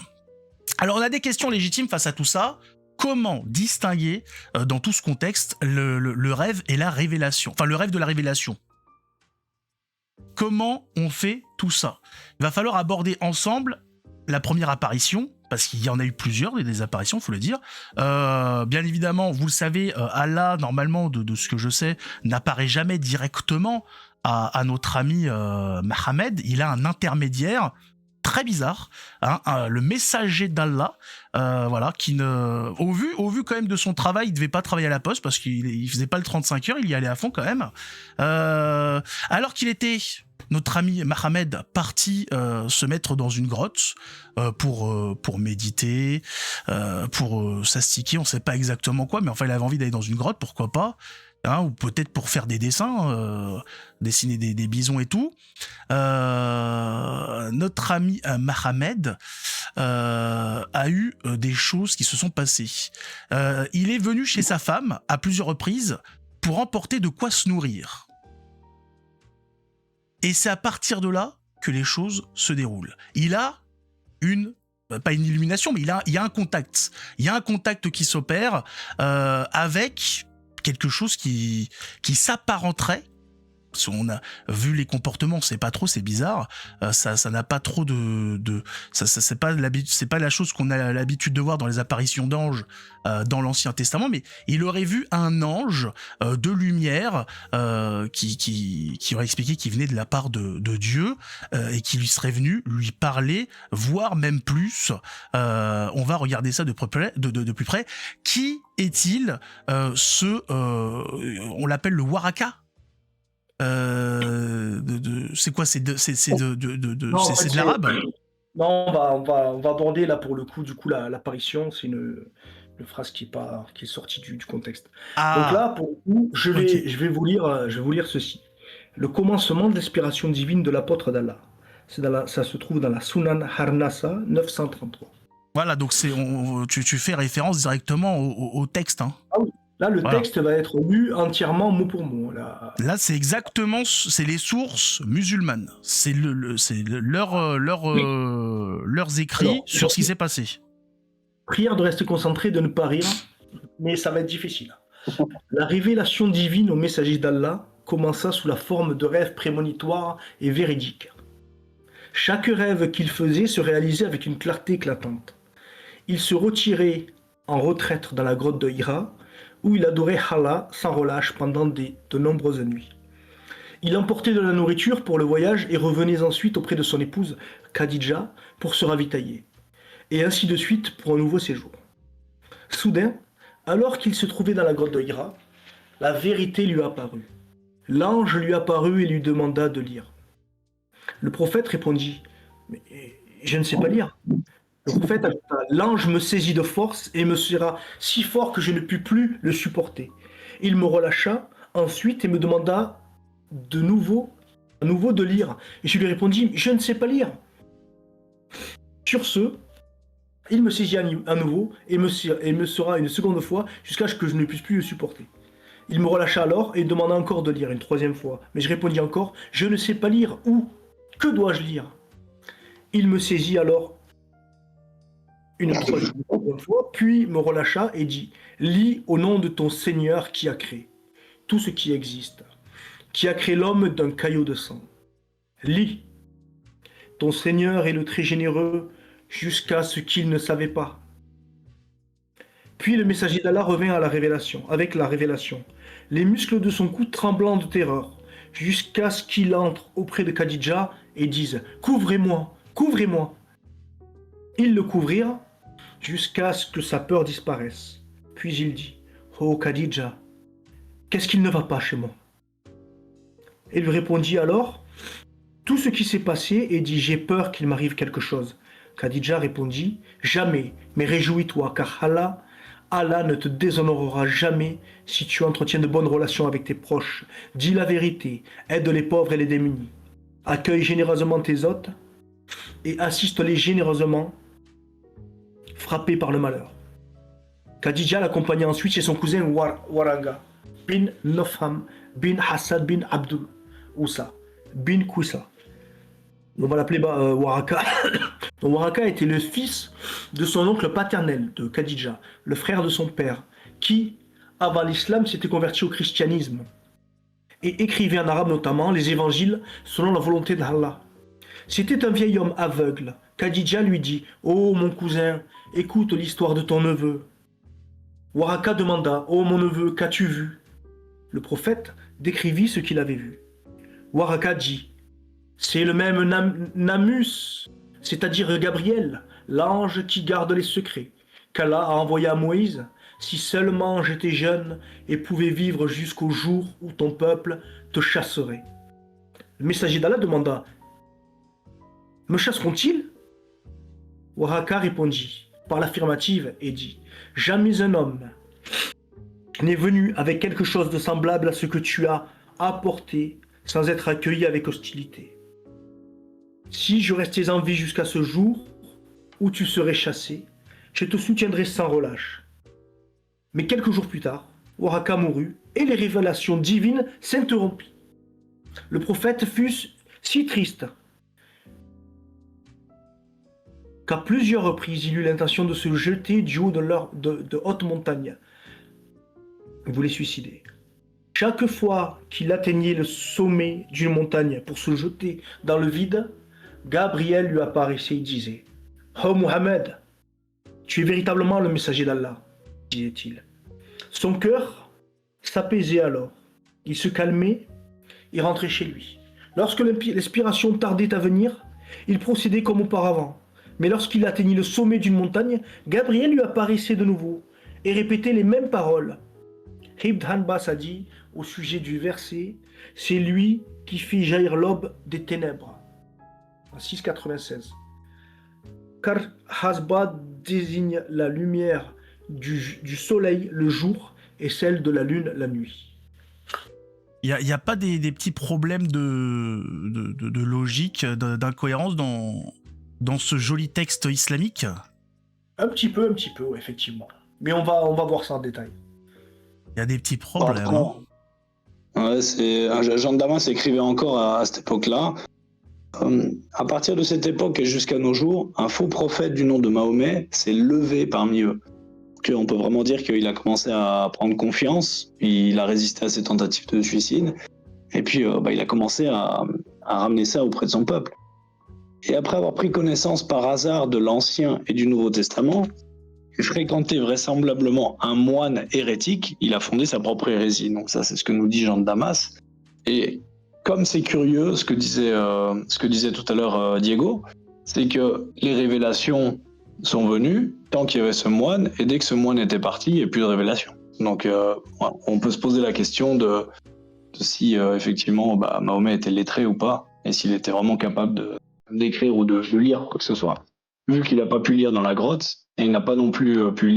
Alors on a des questions légitimes face à tout ça. Comment distinguer dans tout ce contexte le rêve et la révélation ? Enfin, le rêve de la révélation. Comment on fait tout ça ? Il va falloir aborder ensemble la première apparition, parce qu'il y en a eu plusieurs, des apparitions, il faut le dire. Bien évidemment, vous le savez, Allah, normalement, de ce que je sais, n'apparaît jamais directement à notre ami Mohamed. Il a un intermédiaire très bizarre, le messager d'Allah, voilà, qui au vu quand même de son travail, il devait pas travailler à la poste parce qu'il faisait pas le 35 heures, il y allait à fond quand même. Alors qu'il était, notre ami Mohamed, parti se mettre dans une grotte pour méditer, pour s'astiquer, on sait pas exactement quoi, mais enfin il avait envie d'aller dans une grotte, pourquoi pas. Ou peut-être pour faire des dessins, dessiner des bisons et tout. Notre ami Mohamed a eu des choses qui se sont passées. Il est venu chez sa femme à plusieurs reprises pour emporter de quoi se nourrir. Et c'est à partir de là que les choses se déroulent. Il a pas une illumination, mais il y a un contact. Il y a un contact qui s'opère avec quelque chose qui s'apparenterait. On a vu les comportements, on sait pas trop, c'est bizarre. Ça n'a pas trop ça c'est pas la chose qu'on a l'habitude de voir dans les apparitions d'anges dans l'Ancien Testament, mais il aurait vu un ange de lumière qui aurait expliqué qu'il venait de la part de Dieu et qui lui serait venu lui parler, voire même plus. On va regarder ça de plus près. Qui est-il on l'appelle le Waraka? C'est quoi? C'est de l'arabe? Non, on va aborder là pour le coup, l'apparition, c'est une phrase qui est sortie du contexte. Donc là, pour le coup, je vais vous lire ceci. Le commencement de l'inspiration divine de l'apôtre d'Allah. Ça se trouve dans la Sunan Harnasa 933. Voilà, donc tu fais référence directement au texte. Hein. Ah oui. Là, le texte va être lu entièrement mot pour mot. Là, c'est les sources musulmanes. C'est leurs écrits sur ce qui s'est passé. Prière de rester concentré, de ne pas rire, mais ça va être difficile. La révélation divine au messager d'Allah commença sous la forme de rêves prémonitoires et véridiques. Chaque rêve qu'il faisait se réalisait avec une clarté éclatante. Il se retirait en retraite dans la grotte de Hira, où il adorait Allah sans relâche pendant de nombreuses nuits. Il emportait de la nourriture pour le voyage et revenait ensuite auprès de son épouse Khadija pour se ravitailler, et ainsi de suite pour un nouveau séjour. Soudain, alors qu'il se trouvait dans la grotte de Hira, la vérité lui apparut. L'ange lui apparut et lui demanda de lire. Le prophète répondit « Mais je ne sais pas lire. » Le prophète ajouta « L'ange me saisit de force et me serra si fort que je ne pus plus le supporter. Il me relâcha ensuite et me demanda à nouveau de lire. Et je lui répondis « Je ne sais pas lire. » Sur ce, il me saisit à nouveau et me serra une seconde fois jusqu'à ce que je ne puisse plus le supporter. Il me relâcha alors et demanda encore de lire une troisième fois. Mais je répondis encore « Je ne sais pas lire. Où ? Que dois-je lire ?» Il me saisit alors une troisième fois, puis me relâcha et dit « Lis au nom de ton Seigneur qui a créé tout ce qui existe, qui a créé l'homme d'un caillot de sang. Lis. Ton Seigneur est le très généreux jusqu'à ce qu'il ne savait pas. » Puis le messager d'Allah revint avec la révélation, les muscles de son cou tremblant de terreur, jusqu'à ce qu'il entre auprès de Khadija et dise « Couvrez-moi, couvrez-moi !» Ils le couvrirent jusqu'à ce que sa peur disparaisse. Puis il dit « Oh Khadija, qu'est-ce qu'il ne va pas chez moi ?» Elle lui répondit alors tout ce qui s'est passé et dit « J'ai peur qu'il m'arrive quelque chose. » Khadija répondit « Jamais, mais réjouis-toi, car Allah ne te déshonorera jamais si tu entretiens de bonnes relations avec tes proches. Dis la vérité, aide les pauvres et les démunis. Accueille généreusement tes hôtes et assiste-les généreusement frappés par le malheur. » Khadija l'accompagna ensuite chez son cousin Waranga bin Nofham bin Hassan bin Abdul Oussa bin Koussa. On va l'appeler Waraka. Donc Waraka était le fils de son oncle paternel, de Khadija, le frère de son père, qui, avant l'islam, s'était converti au christianisme et écrivait en arabe notamment les évangiles selon la volonté d'Allah. C'était un vieil homme aveugle. Khadija lui dit « Oh mon cousin, écoute l'histoire de ton neveu. » Waraka demanda « Oh mon neveu, qu'as-tu vu ?» Le prophète décrivit ce qu'il avait vu. Waraka dit « C'est le même Namus, c'est-à-dire Gabriel, l'ange qui garde les secrets, qu'Allah a envoyé à Moïse, si seulement j'étais jeune et pouvais vivre jusqu'au jour où ton peuple te chasserait. » Le messager d'Allah demanda « Me chasseront-ils » Waraka répondit par l'affirmative et dit « Jamais un homme n'est venu avec quelque chose de semblable à ce que tu as apporté sans être accueilli avec hostilité. Si je restais en vie jusqu'à ce jour où tu serais chassé, je te soutiendrai sans relâche. » Mais quelques jours plus tard, Waraka mourut et les révélations divines s'interrompirent. Le prophète fut si triste qu'à plusieurs reprises il eut l'intention de se jeter du haut de hautes montagnes. Il voulait suicider. Chaque fois qu'il atteignait le sommet d'une montagne pour se jeter dans le vide, Gabriel lui apparaissait et disait « Oh Mohammed, tu es véritablement le messager d'Allah, disait-il. » Son cœur s'apaisait alors. Il se calmait et rentrait chez lui. Lorsque l'inspiration tardait à venir, il procédait comme auparavant. Mais lorsqu'il atteignit le sommet d'une montagne, Gabriel lui apparaissait de nouveau et répétait les mêmes paroles. Ibn Hanbas a dit au sujet du verset « C'est lui qui fit jaillir l'aube des ténèbres » en 696. Car Hasba désigne la lumière du soleil le jour et celle de la lune la nuit. Il n'y a pas des petits problèmes de logique, d'incohérence dans ce joli texte islamique ? Un petit peu, ouais, effectivement. Mais on va voir ça en détail. Il y a des petits problèmes. Ouais, Jean de Damas écrivait encore à cette époque-là. À partir de cette époque et jusqu'à nos jours, un faux prophète du nom de Mahomet s'est levé parmi eux. On peut vraiment dire qu'il a commencé à prendre confiance, il a résisté à ses tentatives de suicide, et puis il a commencé à ramener ça auprès de son peuple. Et après avoir pris connaissance par hasard de l'Ancien et du Nouveau Testament, et fréquenté vraisemblablement un moine hérétique, il a fondé sa propre hérésie. Donc ça, c'est ce que nous dit Jean de Damas. Et comme c'est curieux, ce que disait tout à l'heure Diego, c'est que les révélations sont venues tant qu'il y avait ce moine, et dès que ce moine était parti, il n'y a plus de révélations. Donc on peut se poser la question de si effectivement Mahomet était lettré ou pas, et s'il était vraiment capable d'écrire ou de lire quoi que ce soit. Vu qu'il n'a pas pu lire dans la grotte, et il n'a pas non plus pu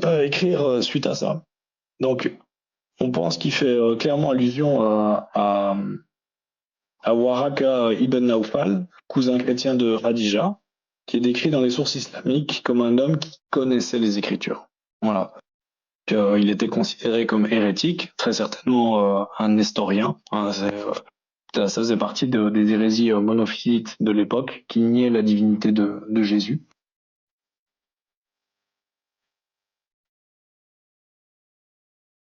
écrire suite à ça. Donc on pense qu'il fait clairement allusion à Waraka ibn Nawfal, cousin chrétien de Khadija, qui est décrit dans les sources islamiques comme un homme qui connaissait les Écritures. Voilà. Il était considéré comme hérétique, très certainement un nestorien. Ça faisait partie des hérésies monophysites de l'époque qui niaient la divinité de Jésus.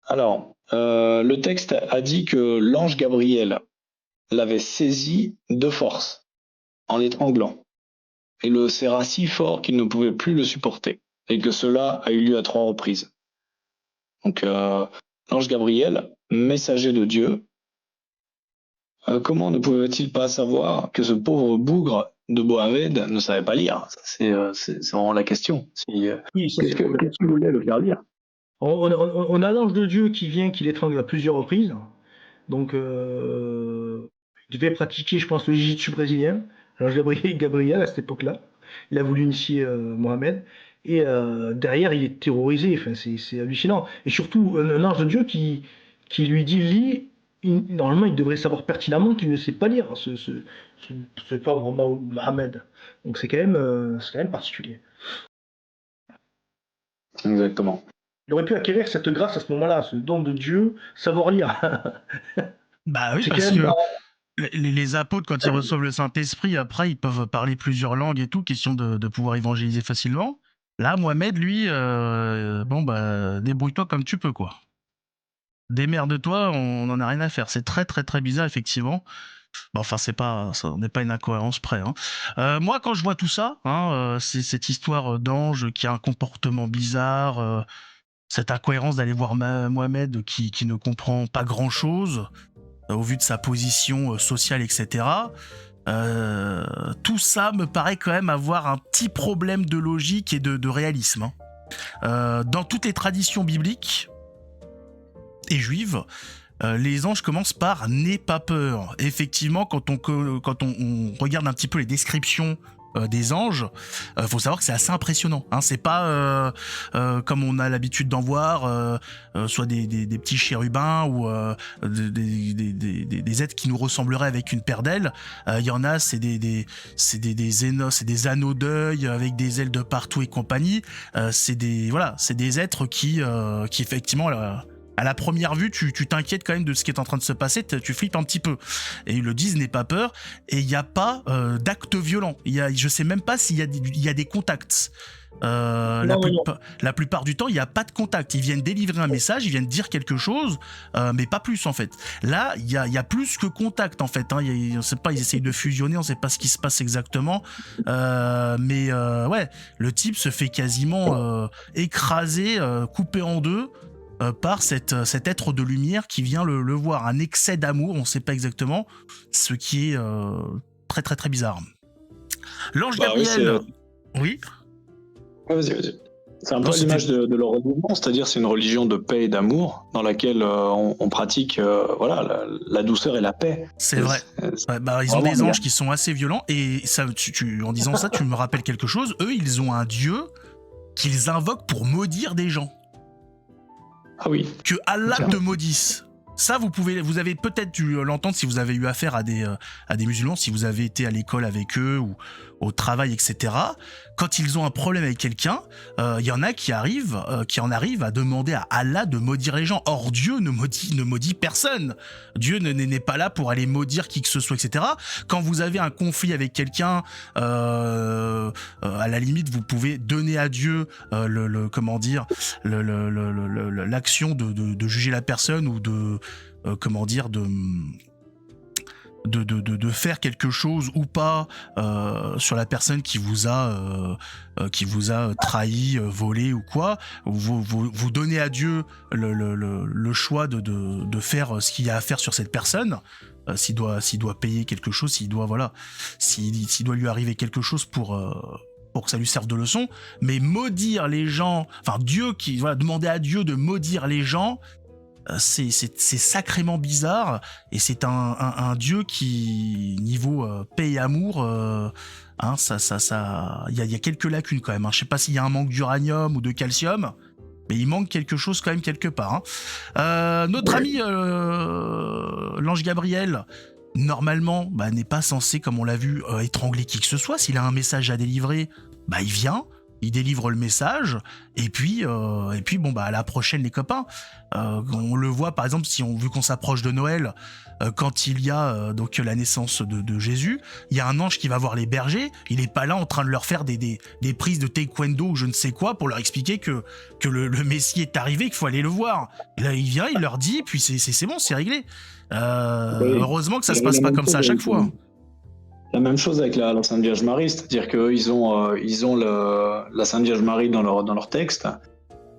Alors, le texte a dit que l'ange Gabriel l'avait saisi de force, en l'étranglant, et le serra si fort qu'il ne pouvait plus le supporter, et que cela a eu lieu à 3 reprises. Donc, l'ange Gabriel, messager de Dieu, comment ne pouvait-il pas savoir que ce pauvre bougre de Mohamed ne savait pas lire? C'est vraiment la question. Oui, ça, Qu'est-ce qu'il voulait le faire lire? On a l'ange de Dieu qui vient, qui l'étrangle à plusieurs reprises. Donc, il devait pratiquer, je pense, le jiu-jitsu brésilien. L'ange Gabriel, à cette époque-là. Il a voulu initier Mohamed. Et derrière, il est terrorisé. Enfin, c'est hallucinant. Et surtout, un ange de Dieu qui lui dit lis. Normalement, il devrait savoir pertinemment qu'il ne sait pas lire, ce pauvre Mohamed. Donc, c'est quand même particulier. Exactement. Il aurait pu acquérir cette grâce à ce moment-là, ce don de Dieu, savoir lire. Bah oui, C'est quand parce même que les apôtres, quand ils reçoivent le Saint-Esprit, après, ils peuvent parler plusieurs langues et tout, question de pouvoir évangéliser facilement. Là, Mohamed, lui, débrouille-toi comme tu peux, quoi. Démerde-toi, on n'en a rien à faire. C'est très, très, très bizarre, effectivement. Bon, enfin, on n'est pas une incohérence près. Moi, quand je vois tout ça, c'est cette histoire d'ange qui a un comportement bizarre, cette incohérence d'aller voir Mohamed qui ne comprend pas grand-chose au vu de sa position sociale, etc. Tout ça me paraît quand même avoir un petit problème de logique et de réalisme. Dans toutes les traditions bibliques et juives, les anges commencent par « n'aie pas peur ». Effectivement, quand on regarde un petit peu les descriptions des anges, faut savoir que c'est assez impressionnant. C'est pas comme on a l'habitude d'en voir, soit des petits chérubins ou des êtres qui nous ressembleraient avec une paire d'ailes. Il y en a, c'est des anneaux d'œil avec des ailes de partout et compagnie. C'est des êtres qui effectivement à la première vue, tu t'inquiètes quand même de ce qui est en train de se passer, tu flippes un petit peu. Et ils le disent, n'aie pas peur. Et il n'y a pas d'acte violent. Je sais même pas s'il y a des contacts. La plupart du temps, il n'y a pas de contact. Ils viennent délivrer un message, ils viennent dire quelque chose, mais pas plus en fait. Là, il y a plus que contact en fait. On sait pas, ils essayent de fusionner, on sait pas ce qui se passe exactement. Mais le type se fait quasiment écraser, couper en deux. Par cet être de lumière qui vient le voir, un excès d'amour, on ne sait pas exactement, ce qui est très très très bizarre. L'ange Gabriel, oui. Vas-y. C'est un peu l'image de leur religion, c'est-à-dire c'est une religion de paix et d'amour dans laquelle on pratique la douceur et la paix. C'est vrai. Ils ont des anges qui sont assez violents et ça, en disant ça, tu me rappelles quelque chose. Eux, ils ont un dieu qu'ils invoquent pour maudire des gens. Ah oui. Que Allah te maudisse. Ça, vous avez peut-être dû l'entendre si vous avez eu affaire à des musulmans, si vous avez été à l'école avec eux ou au travail, etc. Quand ils ont un problème avec quelqu'un, il y en a qui en arrivent à demander à Allah de maudire les gens. Or, Dieu ne maudit personne. Dieu n'est pas là pour aller maudire qui que ce soit, etc. Quand vous avez un conflit avec quelqu'un, à la limite, vous pouvez donner à Dieu l'action de juger la personne ou de faire quelque chose ou pas sur la personne qui vous a trahi, volé ou quoi, vous donnez à Dieu le choix de faire ce qu'il y a à faire sur cette personne. S'il doit payer quelque chose, s'il doit lui arriver quelque chose pour que ça lui serve de leçon, mais maudire les gens, enfin demander à Dieu de maudire les gens, c'est sacrément bizarre, et c'est un Dieu qui, niveau paix et amour, il y a quelques lacunes quand même. Je sais pas s'il y a un manque d'uranium ou de calcium, mais il manque quelque chose quand même quelque part. Notre ami l'ange Gabriel, normalement, n'est pas censé, comme on l'a vu, étrangler qui que ce soit. S'il a un message à délivrer, il vient, il délivre le message, et puis à la prochaine les copains. On le voit par exemple, vu qu'on s'approche de Noël, quand il y a donc la naissance de Jésus, il y a un ange qui va voir les bergers, il est pas là en train de leur faire des prises de taekwondo ou je ne sais quoi pour leur expliquer que le Messie est arrivé, qu'il faut aller le voir. Et là il vient, il leur dit, puis c'est bon, c'est réglé. Heureusement que ça se passe pas comme ça à chaque fois. La même chose avec la Sainte Vierge Marie, c'est-à-dire qu'ils ont la Sainte Vierge Marie dans leur texte,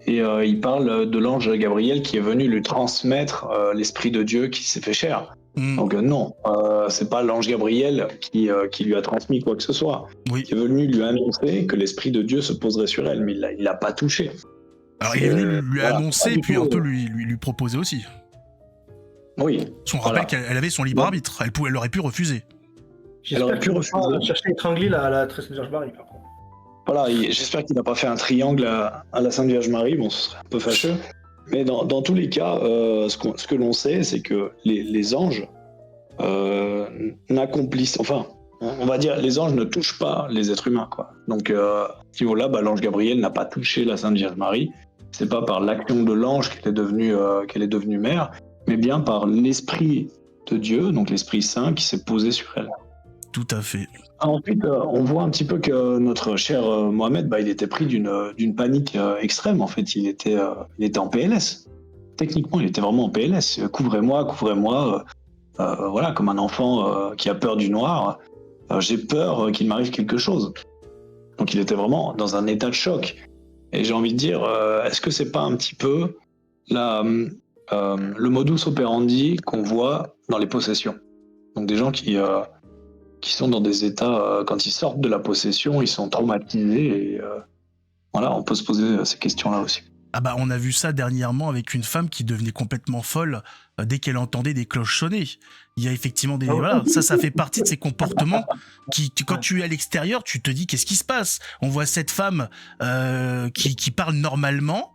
et ils parlent de l'ange Gabriel qui est venu lui transmettre l'Esprit de Dieu qui s'est fait chair. Donc non, c'est pas l'ange Gabriel qui lui a transmis quoi que ce soit. Oui. Il est venu lui annoncer que l'Esprit de Dieu se poserait sur elle, mais il l'a pas touché. Alors il est venu lui annoncer, puis un peu lui proposer aussi. Oui. Parce qu'on rappelle qu'elle avait son libre arbitre, elle aurait pu refuser. J'espère qu'il va chercher à étrangler la Sainte Vierge Marie, par contre. Voilà, j'espère qu'il n'a pas fait un triangle à la Sainte Vierge Marie, bon, ce serait un peu fâcheux. Mais dans tous les cas, ce que l'on sait, c'est que les anges n'accomplissent... Enfin, on va dire, les anges ne touchent pas les êtres humains, quoi. Donc, à ce niveau-là, l'ange Gabriel n'a pas touché la Sainte Vierge Marie. C'est pas par l'action de l'ange qu'elle est devenue mère, mais bien par l'Esprit de Dieu, donc l'Esprit Saint, qui s'est posé sur elle. Tout à fait. Ensuite, on voit un petit peu que notre cher Mohamed, il était pris d'une panique extrême. En fait, il était en PLS. Techniquement, il était vraiment en PLS. Couvrez-moi, voilà, comme un enfant qui a peur du noir. J'ai peur qu'il m'arrive quelque chose. Donc, il était vraiment dans un état de choc. Et j'ai envie de dire, est-ce que c'est pas un petit peu le modus operandi qu'on voit dans les possessions? Donc, des gens qui sont dans des états, quand ils sortent de la possession, ils sont traumatisés, et voilà, on peut se poser ces questions-là aussi. On a vu ça dernièrement avec une femme qui devenait complètement folle dès qu'elle entendait des cloches sonner. Il y a effectivement ça fait partie de ces comportements qui quand tu es à l'extérieur, tu te dis qu'est-ce qui se passe? On voit cette femme qui parle normalement,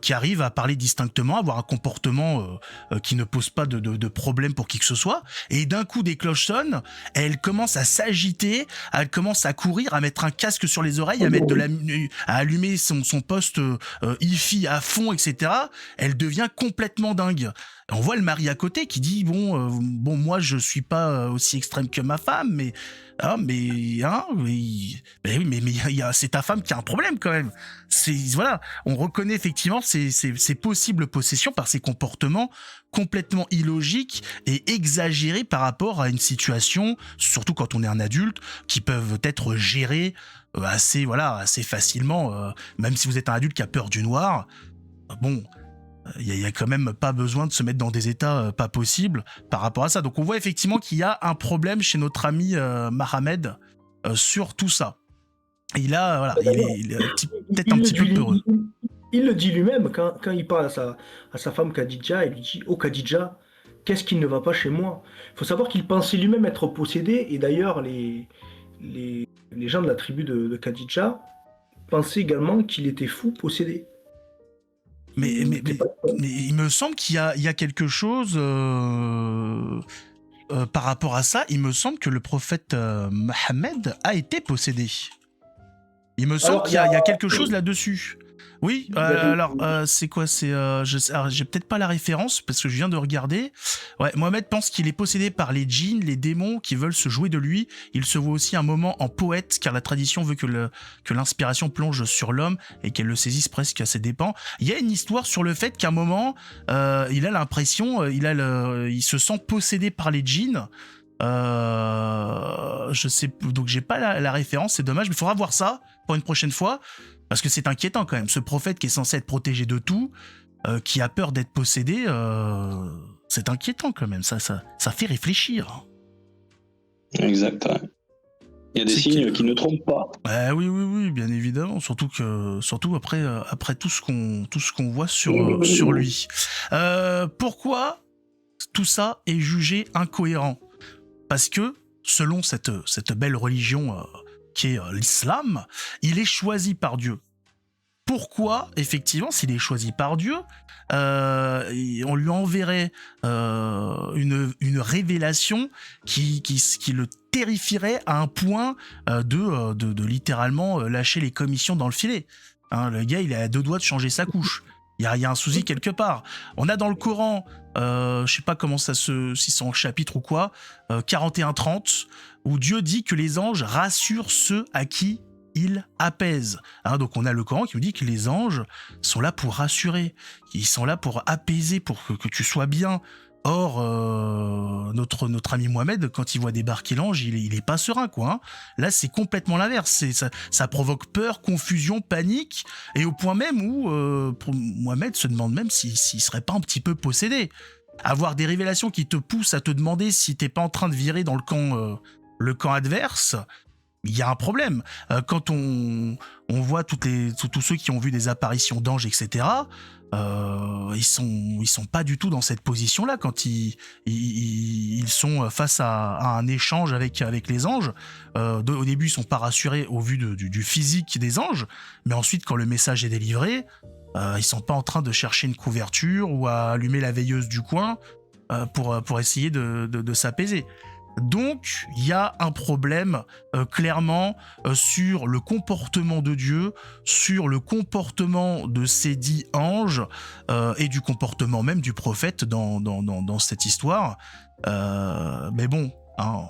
qui arrive à parler distinctement, avoir un comportement qui ne pose pas de problème pour qui que ce soit, et d'un coup des cloches sonnent, elle commence à s'agiter, elle commence à courir, à mettre un casque sur les oreilles, à allumer son poste hi-fi à fond, etc. Elle devient complètement dingue. On voit le mari à côté qui dit bon moi je suis pas aussi extrême que ma femme, mais il y a c'est ta femme qui a un problème quand même. Voilà, on reconnaît effectivement ces possibles possessions par ces comportements complètement illogiques et exagérés par rapport à une situation, surtout quand on est un adulte, qui peuvent être gérés assez facilement, même si vous êtes un adulte qui a peur du noir. Il y a quand même pas besoin de se mettre dans des états pas possibles par rapport à ça. Donc on voit effectivement qu'il y a un problème chez notre ami Mohamed sur tout ça. Et il a, il est peut-être un petit peu peureux. Il le dit lui-même quand il parle à sa femme Khadija, il lui dit « Oh Khadija, qu'est-ce qui ne va pas chez moi ?» Il faut savoir qu'il pensait lui-même être possédé, et d'ailleurs les gens de la tribu de Khadija pensaient également qu'il était fou, possédé. Mais il me semble qu'il y a quelque chose par rapport à ça. Il me semble que le prophète Mohammed a été possédé. Il me semble qu'il y a quelque chose là-dessus. Oui, c'est quoi? J'ai peut-être pas la référence parce que je viens de regarder. Ouais, Mohamed pense qu'il est possédé par les djinns, les démons qui veulent se jouer de lui. Il se voit aussi un moment en poète car la tradition veut que l'inspiration plonge sur l'homme et qu'elle le saisisse presque à ses dépens. Il y a une histoire sur le fait qu'à un moment, il a l'impression, il se sent possédé par les djinns. Je sais, donc j'ai pas la référence, c'est dommage, mais il faudra voir ça pour une prochaine fois, parce que c'est inquiétant quand même. Ce prophète qui est censé être protégé de tout, qui a peur d'être possédé, c'est inquiétant quand même. Ça fait réfléchir. Exact. Ouais. Il y a des signes qui ne trompent pas. Oui, bien évidemment. Surtout après tout ce qu'on voit sur lui. Pourquoi tout ça est jugé incohérent? Parce que selon cette belle religion qui est l'islam, il est choisi par Dieu. Pourquoi, effectivement, s'il est choisi par Dieu, on lui enverrait une révélation qui le terrifierait à un point de littéralement lâcher les commissions dans le filet. Hein, le gars, il est à 2 doigts de changer sa couche. Il y a un souci quelque part. On a dans le Coran, je sais pas comment si c'est en chapitre ou quoi, 41-30, où Dieu dit que les anges rassurent ceux à qui il apaise. Hein, donc on a le Coran qui nous dit que les anges sont là pour rassurer, ils sont là pour apaiser, pour que tu sois bien. Or, notre ami Mohamed, quand il voit débarquer l'ange, il est pas serein, quoi. Hein. Là, c'est complètement l'inverse. Ça provoque peur, confusion, panique, et au point même où Mohamed se demande même s'il serait pas un petit peu possédé. Avoir des révélations qui te poussent à te demander si t'es pas en train de virer dans le camp adverse, il y a un problème. Quand on voit tous ceux qui ont vu des apparitions d'anges, etc., ils sont pas du tout dans cette position-là quand ils sont face à un échange avec les anges. Au début, ils sont pas rassurés au vu du physique des anges, mais ensuite, quand le message est délivré, ils sont pas en train de chercher une couverture ou à allumer la veilleuse du coin pour essayer de s'apaiser. Donc, il y a un problème clairement sur le comportement de Dieu, sur le comportement de ces 10 anges et du comportement même du prophète dans cette histoire. Mais bon, hein,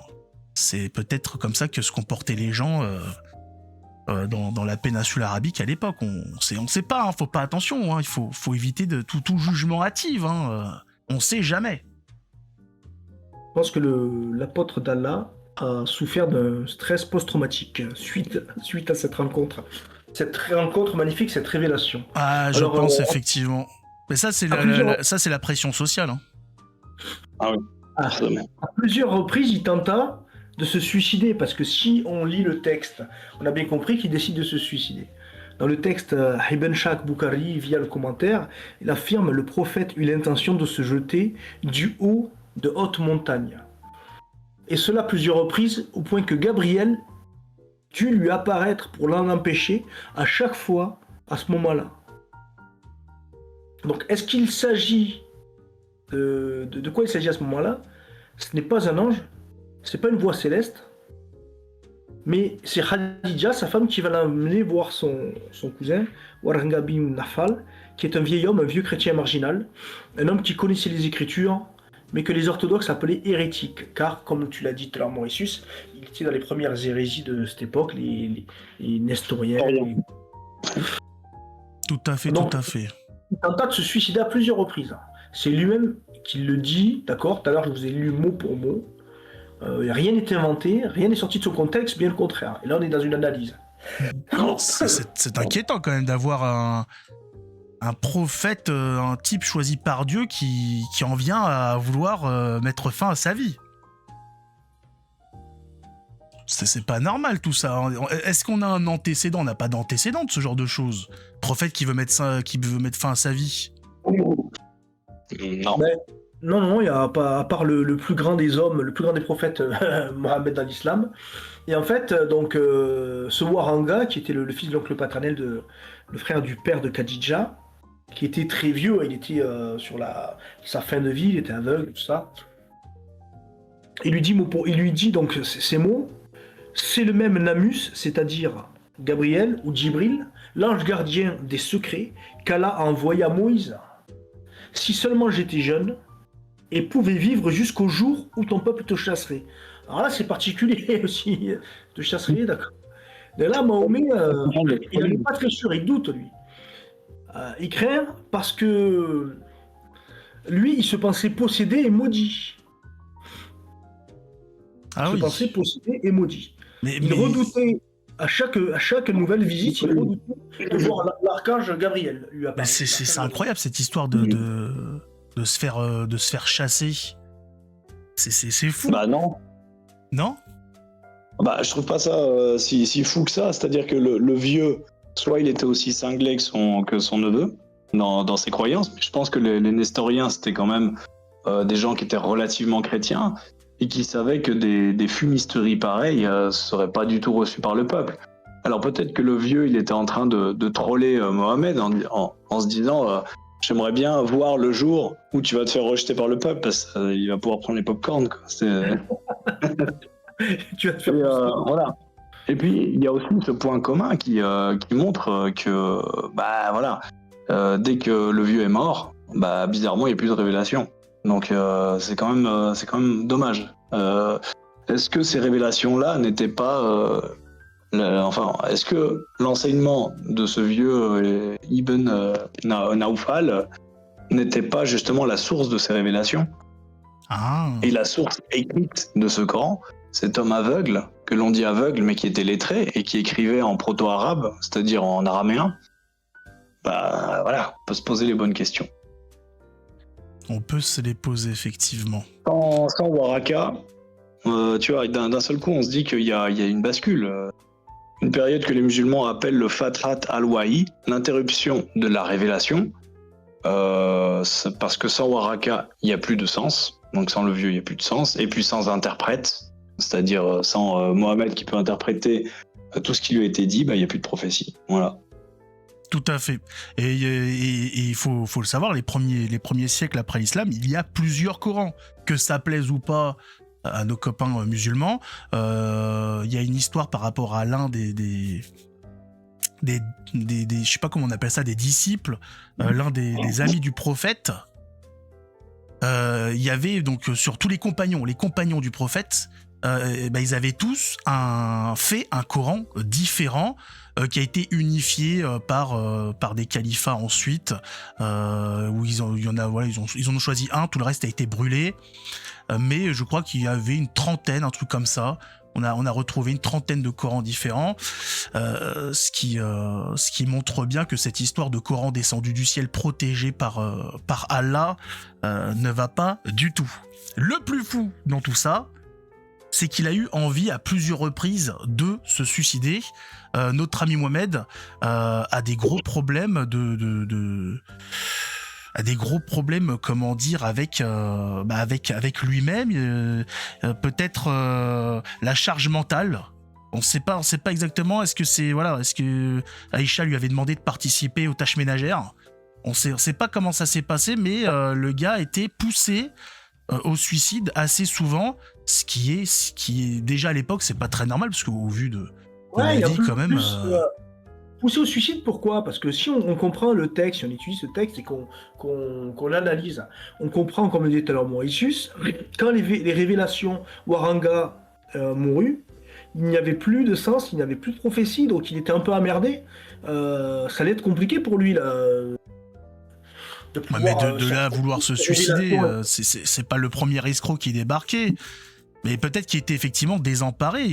c'est peut-être comme ça que se comportaient les gens dans la péninsule arabique à l'époque. On sait pas, hein, faut pas attention, hein, il faut éviter de tout jugement hâtif. Hein, on sait jamais. Je pense que l'apôtre d'Allah a souffert d'un stress post-traumatique suite à cette rencontre. Cette rencontre magnifique, cette révélation. Ah, je pense effectivement. Mais ça, c'est la pression sociale. Hein. Ah oui. À plusieurs reprises, il tenta de se suicider, parce que si on lit le texte, on a bien compris qu'il décide de se suicider. Dans le texte, Ibn Shaq Bukhari, via le commentaire, il affirme: le prophète eut l'intention de se jeter du haut de hautes montagnes. Et cela plusieurs reprises, au point que Gabriel dut lui apparaître pour l'en empêcher à chaque fois à ce moment-là. Donc, est-ce qu'il s'agit de quoi il s'agit à ce moment-là? Ce n'est pas un ange, c'est pas une voix céleste, mais c'est Khadija, sa femme, qui va l'amener voir son cousin, Waranga bin Nafal, qui est un vieil homme, un vieux chrétien marginal, un homme qui connaissait les Écritures, mais que les orthodoxes appelaient hérétique, car, comme tu l'as dit tout à l'heure, Mauritius, il était dans les premières hérésies de cette époque, les Nestoriens. Tout à fait, donc, tout à fait. Il tenta de se suicider à plusieurs reprises. C'est lui-même qui le dit, d'accord? Tout à l'heure, je vous ai lu mot pour mot. Rien n'est inventé, rien n'est sorti de son contexte, bien le contraire. Et là, on est dans une analyse. C'est inquiétant quand même d'avoir un prophète, un type choisi par Dieu qui en vient à vouloir mettre fin à sa vie. C'est pas normal tout ça. Est-ce qu'on a un antécédent? On n'a pas d'antécédent de ce genre de choses. Prophète qui veut mettre fin à sa vie. Non. Mais, non, il y a pas, à part le plus grand des hommes, le plus grand des prophètes, Mohammed dans l'islam. Et en fait, donc, ce Waranga, qui était le fils de l'oncle paternel le frère du père de Khadija, qui était très vieux, il était sur sa fin de vie, il était aveugle, tout ça. Il lui dit donc ces mots: c'est le même Namus, c'est-à-dire Gabriel ou Djibril, l'ange gardien des secrets qu'Allah a envoyé à Moïse. Si seulement j'étais jeune et pouvais vivre jusqu'au jour où ton peuple te chasserait. Alors là, c'est particulier aussi, te chasserait, d'accord. Mais là, Mahomet, il n'est pas très sûr, il doute, lui. Il craint parce que lui, il se pensait possédé et maudit. Ah se oui. pensait possédé et maudit. Mais, Il mais... redoutait, à chaque nouvelle visite, il redoutait de voir l'archange Gabriel lui Mais apparaître. c'est incroyable cette histoire de se faire chasser. C'est fou. Bah non. Non? Bah, je trouve pas ça si fou que ça. C'est-à-dire que le vieux, soit il était aussi cinglé que son neveu dans ses croyances, mais je pense que les Nestoriens, c'était quand même des gens qui étaient relativement chrétiens et qui savaient que des fumisteries pareilles seraient pas du tout reçues par le peuple. Alors peut-être que le vieux, il était en train de troller Mohamed en se disant j'aimerais bien voir le jour où tu vas te faire rejeter par le peuple parce qu'il va pouvoir prendre les pop-corn. Tu vas te faire Voilà. Et puis il y a aussi ce point commun qui montre que bah voilà, dès que le vieux est mort, bah bizarrement il n'y a plus de révélation. Donc c'est quand même dommage. Est-ce que ces révélations-là n'étaient pas est-ce que l'enseignement de ce vieux Ibn Naufal n'était pas justement la source de ces révélations? Ah. Et la source écrite de ce Coran, cet homme aveugle, que l'on dit aveugle mais qui était lettré et qui écrivait en proto-arabe, c'est-à-dire en araméen, bah voilà, on peut se poser les bonnes questions. On peut se les poser effectivement. Sans Waraka, tu vois, d'un seul coup on se dit qu'il y a une bascule. Une période que les musulmans appellent le Fatrat al-Wahi, l'interruption de la révélation, parce que sans Waraka, il n'y a plus de sens, donc sans le vieux, il n'y a plus de sens, et puis sans interprète, c'est-à-dire sans Mohamed qui peut interpréter tout ce qui lui a été dit, bah, il n'y a plus de prophétie. Voilà. Tout à fait. Et il faut le savoir, les premiers siècles après l'islam, il y a plusieurs Corans. Que ça plaise ou pas à nos copains musulmans, il y a une histoire par rapport à l'un des je sais pas comment on appelle ça, des disciples, l'un des amis du prophète. Il y avait donc sur tous les compagnons du prophète, ils avaient tous fait un Coran différent qui a été unifié par des califats ensuite, où ils en ont choisi un, tout le reste a été brûlé. Mais je crois qu'il y avait une trentaine, un truc comme ça. On a retrouvé une trentaine de Corans différents, ce qui montre bien que cette histoire de Coran descendu du ciel protégé par Allah ne va pas du tout. Le plus fou dans tout ça, c'est qu'il a eu envie à plusieurs reprises de se suicider. Notre ami Mohamed a des gros problèmes comment dire, avec lui-même, peut-être la charge mentale. On sait pas exactement. Est-ce que Aïcha lui avait demandé de participer aux tâches ménagères? On sait pas comment ça s'est passé, mais le gars a été poussé au suicide assez souvent, ce qui est déjà à l'époque, c'est pas très normal parce qu'au vu de Ouais, il y a vie quand même. Poussé au suicide, pourquoi? Parce que si on comprend le texte, si on étudie ce texte et qu'on l'analyse, on comprend, comme le disait tout à l'heure Mauritius, quand les révélations Waranga mourut, il n'y avait plus de sens, il n'y avait plus de prophétie, donc il était un peu emmerdé. Ça allait être compliqué pour lui, là. De pouvoir, mais de là à vouloir se suicider, c'est pas le premier escroc qui débarquait. Mais peut-être qu'il était effectivement désemparé.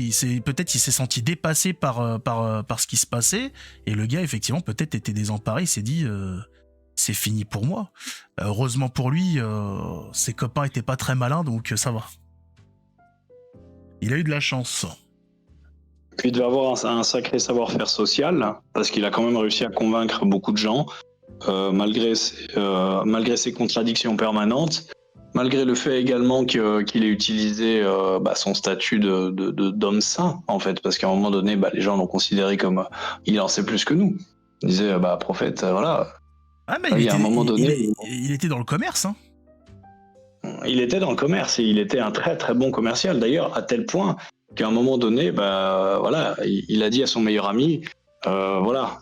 Peut-être qu'il s'est senti dépassé par ce qui se passait. Et le gars, effectivement, peut-être était désemparé. Il s'est dit, c'est fini pour moi. Heureusement pour lui, ses copains étaient pas très malins, donc ça va. Il a eu de la chance. Puis il devait avoir un sacré savoir-faire social, parce qu'il a quand même réussi à convaincre beaucoup de gens, malgré ses contradictions permanentes. Malgré le fait également qu'il ait utilisé son statut d'homme saint, en fait, parce qu'à un moment donné, les gens l'ont considéré comme il en sait plus que nous. Ils disaient, prophète, voilà. Ah, mais il était dans le commerce, hein. Il était dans le commerce et il était un très très bon commercial, d'ailleurs, à tel point qu'à un moment donné, il a dit à son meilleur ami, Allah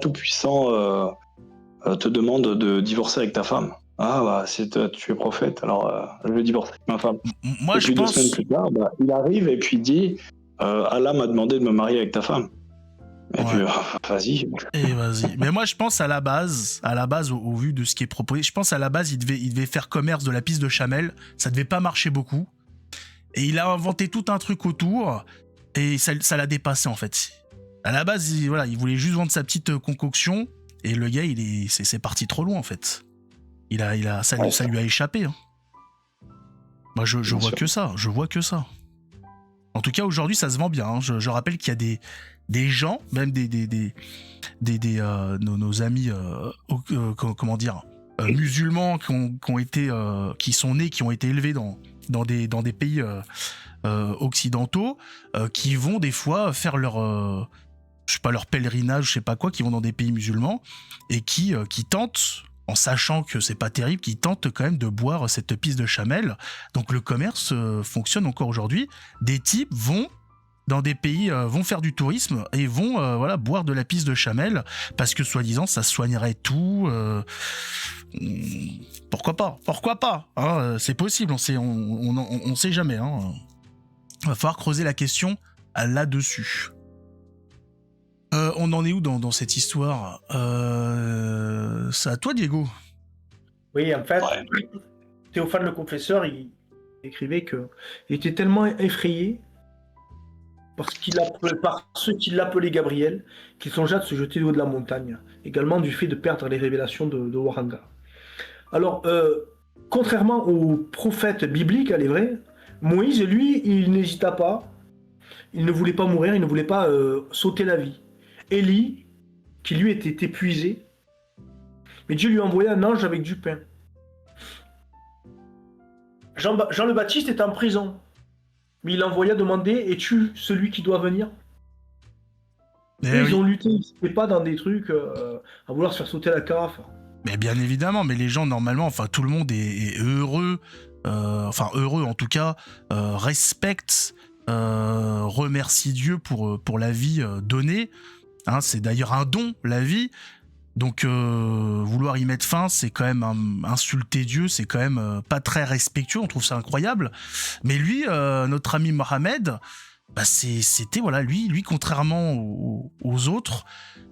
Tout-Puissant te demande de divorcer avec ta femme. Si tu es prophète, alors je vais divorcer avec ma femme. Moi, je pense... 2 semaines plus tard, il arrive et puis dit Allah m'a demandé de me marier avec ta femme. Et puis, vas-y. Et vas-y. Mais moi, je pense à la base, au vu de ce qui est proposé, je pense à la base, il devait faire commerce de la piste de Chamel. Ça devait pas marcher beaucoup. Et il a inventé tout un truc autour, et ça l'a dépassé en fait. À la base, il voulait juste vendre sa petite concoction, et le gars, c'est parti trop loin en fait. Ça lui a échappé. Hein. Moi, je vois que ça, En tout cas, aujourd'hui, ça se vend bien. Hein. Je rappelle qu'il y a des gens, même nos amis, comment dire, musulmans qui sont nés, qui ont été élevés dans des pays occidentaux, qui vont des fois faire leur pèlerinage, je sais pas quoi, qui vont dans des pays musulmans et qui tentent, en sachant que c'est pas terrible, qui tentent quand même de boire cette pisse de chamel. Donc le commerce fonctionne encore aujourd'hui. Des types vont dans des pays, vont faire du tourisme et vont boire de la pisse de chamel parce que soi-disant ça soignerait tout. Pourquoi pas hein, c'est possible, on sait jamais. Hein. Va falloir creuser la question là-dessus. On en est où dans cette histoire C'est à toi, Diego. Oui, en fait, Théophane le Confesseur, il écrivait qu'il était tellement effrayé par ceux qui l'appelaient Gabriel, qu'il songea de se jeter du haut de la montagne, également du fait de perdre les révélations de Waranga. Alors, contrairement aux prophètes bibliques, elle est vraie, Moïse, lui, il n'hésita pas, il ne voulait pas mourir, il ne voulait pas sauter la vie. Élie, qui lui était épuisé, mais Dieu lui envoya un ange avec du pain. Jean le Baptiste est en prison, mais il envoya demander: es-tu celui qui doit venir? Ils ont lutté, ils n'étaient pas dans des trucs à vouloir se faire sauter la carafe. Mais bien évidemment, mais les gens normalement, enfin tout le monde est heureux, heureux en tout cas, respecte, remercie Dieu pour la vie donnée. Hein, c'est d'ailleurs un don, la vie. Donc vouloir y mettre fin, c'est quand même insulter Dieu, c'est quand même pas très respectueux, on trouve ça incroyable. Mais lui, notre ami Mohamed, c'était lui contrairement aux autres,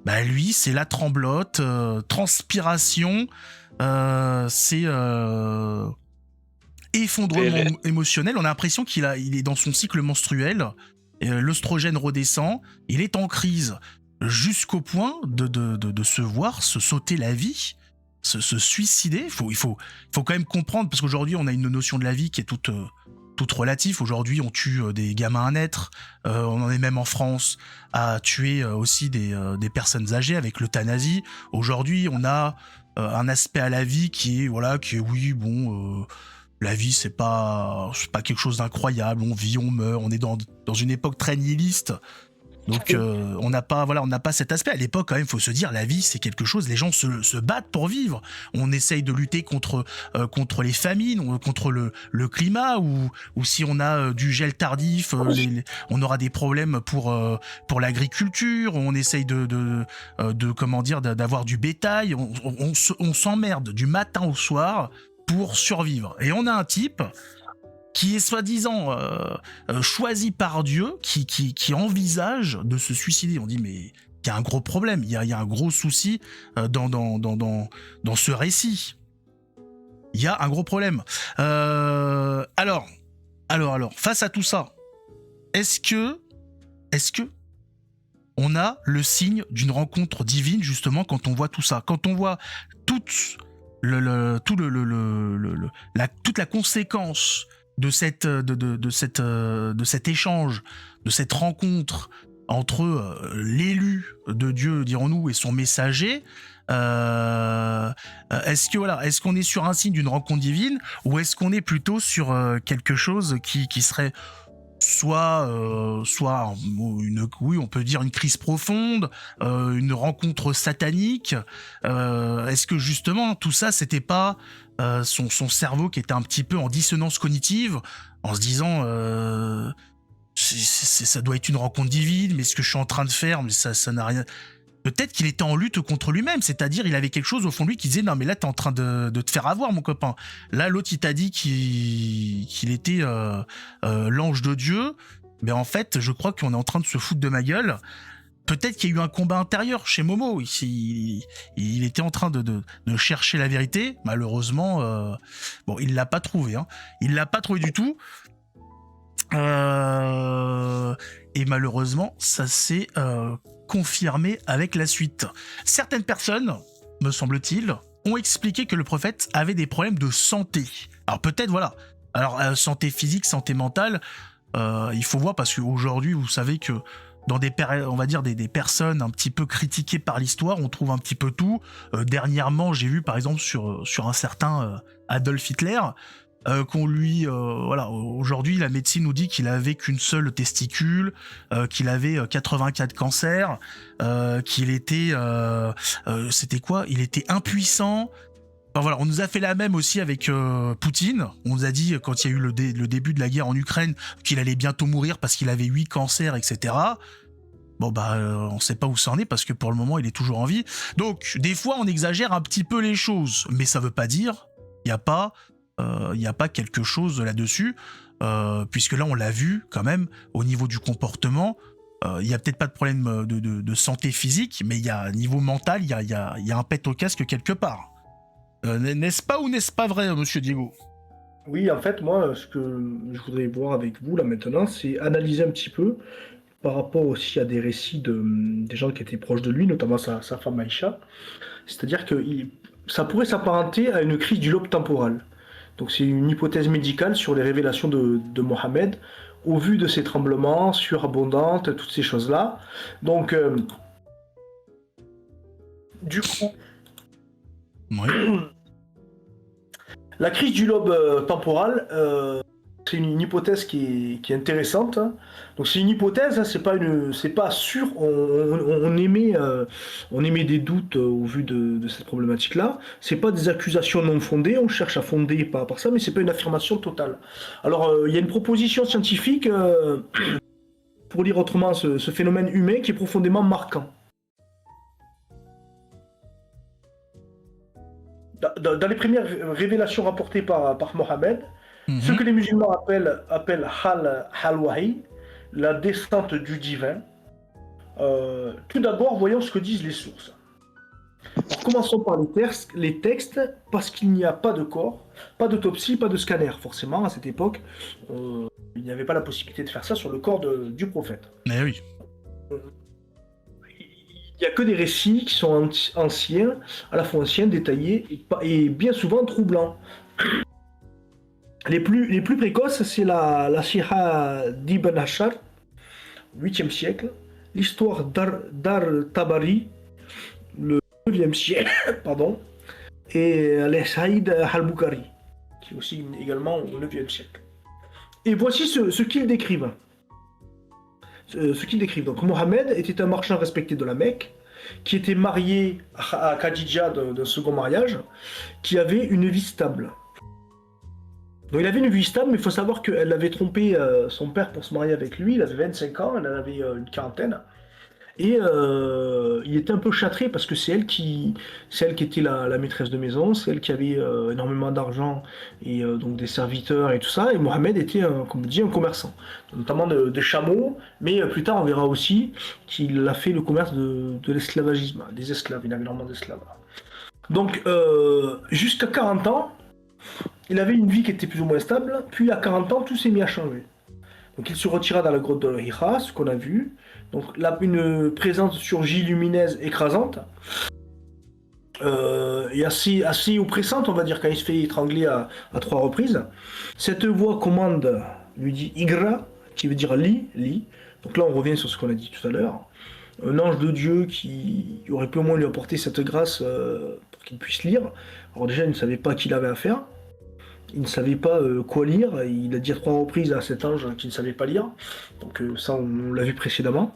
lui c'est la tremblote, transpiration, c'est effondrement émotionnel. On a l'impression qu'il est dans son cycle menstruel, l'œstrogène redescend, il est en crise. Jusqu'au point de se voir se sauter la vie, se suicider. Il faut quand même comprendre, parce qu'aujourd'hui on a une notion de la vie qui est toute relative. Aujourd'hui on tue des gamins à naître, on en est même en France à tuer aussi des personnes âgées avec l'euthanasie. Aujourd'hui on a un aspect à la vie qui est la vie c'est pas quelque chose d'incroyable, on vit, on meurt, on est dans une époque très nihiliste. Donc on n'a pas cet aspect. À l'époque quand même, faut se dire, la vie c'est quelque chose, les gens se battent pour vivre. On essaye de lutter contre les famines, contre le climat, ou si on a du gel tardif, on aura des problèmes pour l'agriculture. On essaye d'avoir du bétail. On s'emmerde du matin au soir pour survivre. Et on a un type qui est soi-disant choisi par Dieu, qui envisage de se suicider. On dit, mais il y a un gros problème, il y a un gros souci dans ce récit. Il y a un gros problème. Alors, face à tout ça, est-ce que on a le signe d'une rencontre divine, justement, quand on voit tout ça, quand on voit toute la conséquence de cet échange, de cette rencontre entre l'élu de Dieu, dirons-nous, et son messager. Est-ce qu'on est sur un signe d'une rencontre divine, ou est-ce qu'on est plutôt sur quelque chose qui serait soit on peut dire une crise profonde, une rencontre satanique. Est-ce que justement tout ça, c'était pas son cerveau qui était un petit peu en dissonance cognitive, en se disant ça doit être une rencontre divine, mais ce que je suis en train de faire, mais ça n'a rien. Peut-être qu'il était en lutte contre lui-même, c'est-à-dire il avait quelque chose au fond de lui qui disait, non mais là t'es en train de te faire avoir, mon copain. Là l'autre il t'a dit qu'il était l'ange de Dieu, mais en fait je crois qu'on est en train de se foutre de ma gueule. Peut-être qu'il y a eu un combat intérieur chez Momo, il était en train de chercher la vérité, malheureusement il l'a pas trouvé, hein. Il l'a pas trouvé du tout. Et malheureusement, ça s'est confirmé avec la suite. Certaines personnes, me semble-t-il, ont expliqué que le prophète avait des problèmes de santé. Alors peut-être, voilà. Alors santé physique, santé mentale, il faut voir parce qu'aujourd'hui, vous savez que dans on va dire des personnes un petit peu critiquées par l'histoire, on trouve un petit peu tout. Dernièrement, j'ai vu par exemple sur un certain Adolf Hitler, qu'on lui, voilà, aujourd'hui la médecine nous dit qu'il avait qu'une seule testicule, qu'il avait 84 cancers, qu'il était, c'était quoi ? Il était impuissant. Enfin, voilà, on nous a fait la même aussi avec Poutine. On nous a dit, quand il y a eu le début de la guerre en Ukraine, qu'il allait bientôt mourir parce qu'il avait 8 cancers, etc. Bon, bah, on sait pas où ça en est parce que pour le moment, il est toujours en vie. Donc, des fois, on exagère un petit peu les choses. Mais ça veut pas dire, il n'y a pas quelque chose là-dessus. Puisque là, on l'a vu quand même, au niveau du comportement. Il y a peut-être pas de problème de santé physique, mais il y a niveau mental, il y a un pet au casque quelque part. N'est-ce pas ou n'est-ce pas vrai, monsieur Diego ? Oui, en fait, moi, ce que je voudrais voir avec vous là maintenant, c'est analyser un petit peu par rapport aussi à des récits des gens qui étaient proches de lui, notamment sa femme Aïcha. C'est-à-dire que ça pourrait s'apparenter à une crise du lobe temporal. Donc c'est une hypothèse médicale sur les révélations de Mohammed au vu de ces tremblements surabondantes, toutes ces choses-là. Donc, du coup, Oui. la crise du lobe temporal, c'est une hypothèse qui est intéressante. Donc c'est une hypothèse, hein, c'est pas sûr. On émet des doutes au vu de cette problématique-là. C'est pas des accusations non fondées. On cherche à fonder par ça, mais c'est pas une affirmation totale. Alors il y a une proposition scientifique pour dire autrement ce phénomène humain qui est profondément marquant. Dans les premières révélations rapportées par Mohammed, ce que les musulmans appellent Hal-Wahi, la descente du divin. Tout d'abord, voyons ce que disent les sources. Alors, commençons par les textes, parce qu'il n'y a pas de corps, pas d'autopsie, pas de scanner. Forcément, à cette époque, il n'y avait pas la possibilité de faire ça sur le corps du prophète. Mais oui. Il n'y a que des récits qui sont anciens, à la fois anciens, détaillés, et bien souvent troublants. Les plus précoces, c'est la Sira d'Ibn Hashar, 8e siècle, l'histoire d'Ar-Tabari, le 9e siècle, pardon, et les Saïd al-Bukhari, qui est aussi également au 9e siècle. Et voici ce qu'ils décrivent. Donc Mohammed était un marchand respecté de la Mecque, qui était marié à Khadija d'un second mariage, qui avait une vie stable. Donc il avait une vie stable, mais il faut savoir qu'elle avait trompé son père pour se marier avec lui. Il avait 25 ans, elle en avait une quarantaine. Et il était un peu châtré parce que c'est elle qui était la maîtresse de maison, c'est elle qui avait énormément d'argent et donc des serviteurs et tout ça. Et Mohammed était, comme on dit, un commerçant, notamment de chameaux, mais plus tard on verra aussi qu'il a fait le commerce de l'esclavagisme, des esclaves, il avait énormément d'esclaves. Donc jusqu'à 40 ans, il avait une vie qui était plus ou moins stable, puis à 40 ans, tout s'est mis à changer. Donc il se retira dans la grotte de Hira, ce qu'on a vu. Donc là, une présence surgit lumineuse écrasante, et assez oppressante, on va dire, quand il se fait étrangler à 3 reprises. Cette voix commande, lui dit Igra, qui veut dire lis. Donc là, on revient sur ce qu'on a dit tout à l'heure. Un ange de Dieu qui aurait pu au moins lui apporter cette grâce pour qu'il puisse lire. Alors déjà, il ne savait pas qui il avait affaire. Il ne savait pas quoi lire. Il a dit à 3 reprises à cet ange qu'il ne savait pas lire. Donc ça, on l'a vu précédemment.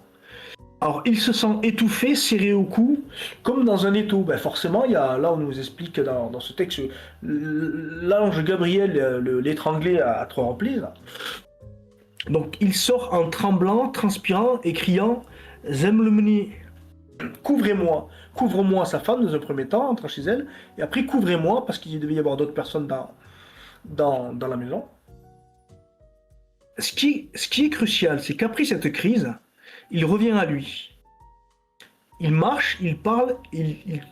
Alors, il se sent étouffé, serré au cou, comme dans un étau. Ben forcément, là, on nous explique dans ce texte, l'ange Gabriel l'étranglait à 3 reprises. Donc, il sort en tremblant, transpirant et criant « Zemlemni, couvrez-moi !» Couvre-moi sa femme dans un premier temps, entre chez elle, et après couvrez-moi, parce qu'il devait y avoir d'autres personnes dans la maison. Ce qui est crucial, c'est qu'après cette crise, il revient à lui. Il marche, il parle, il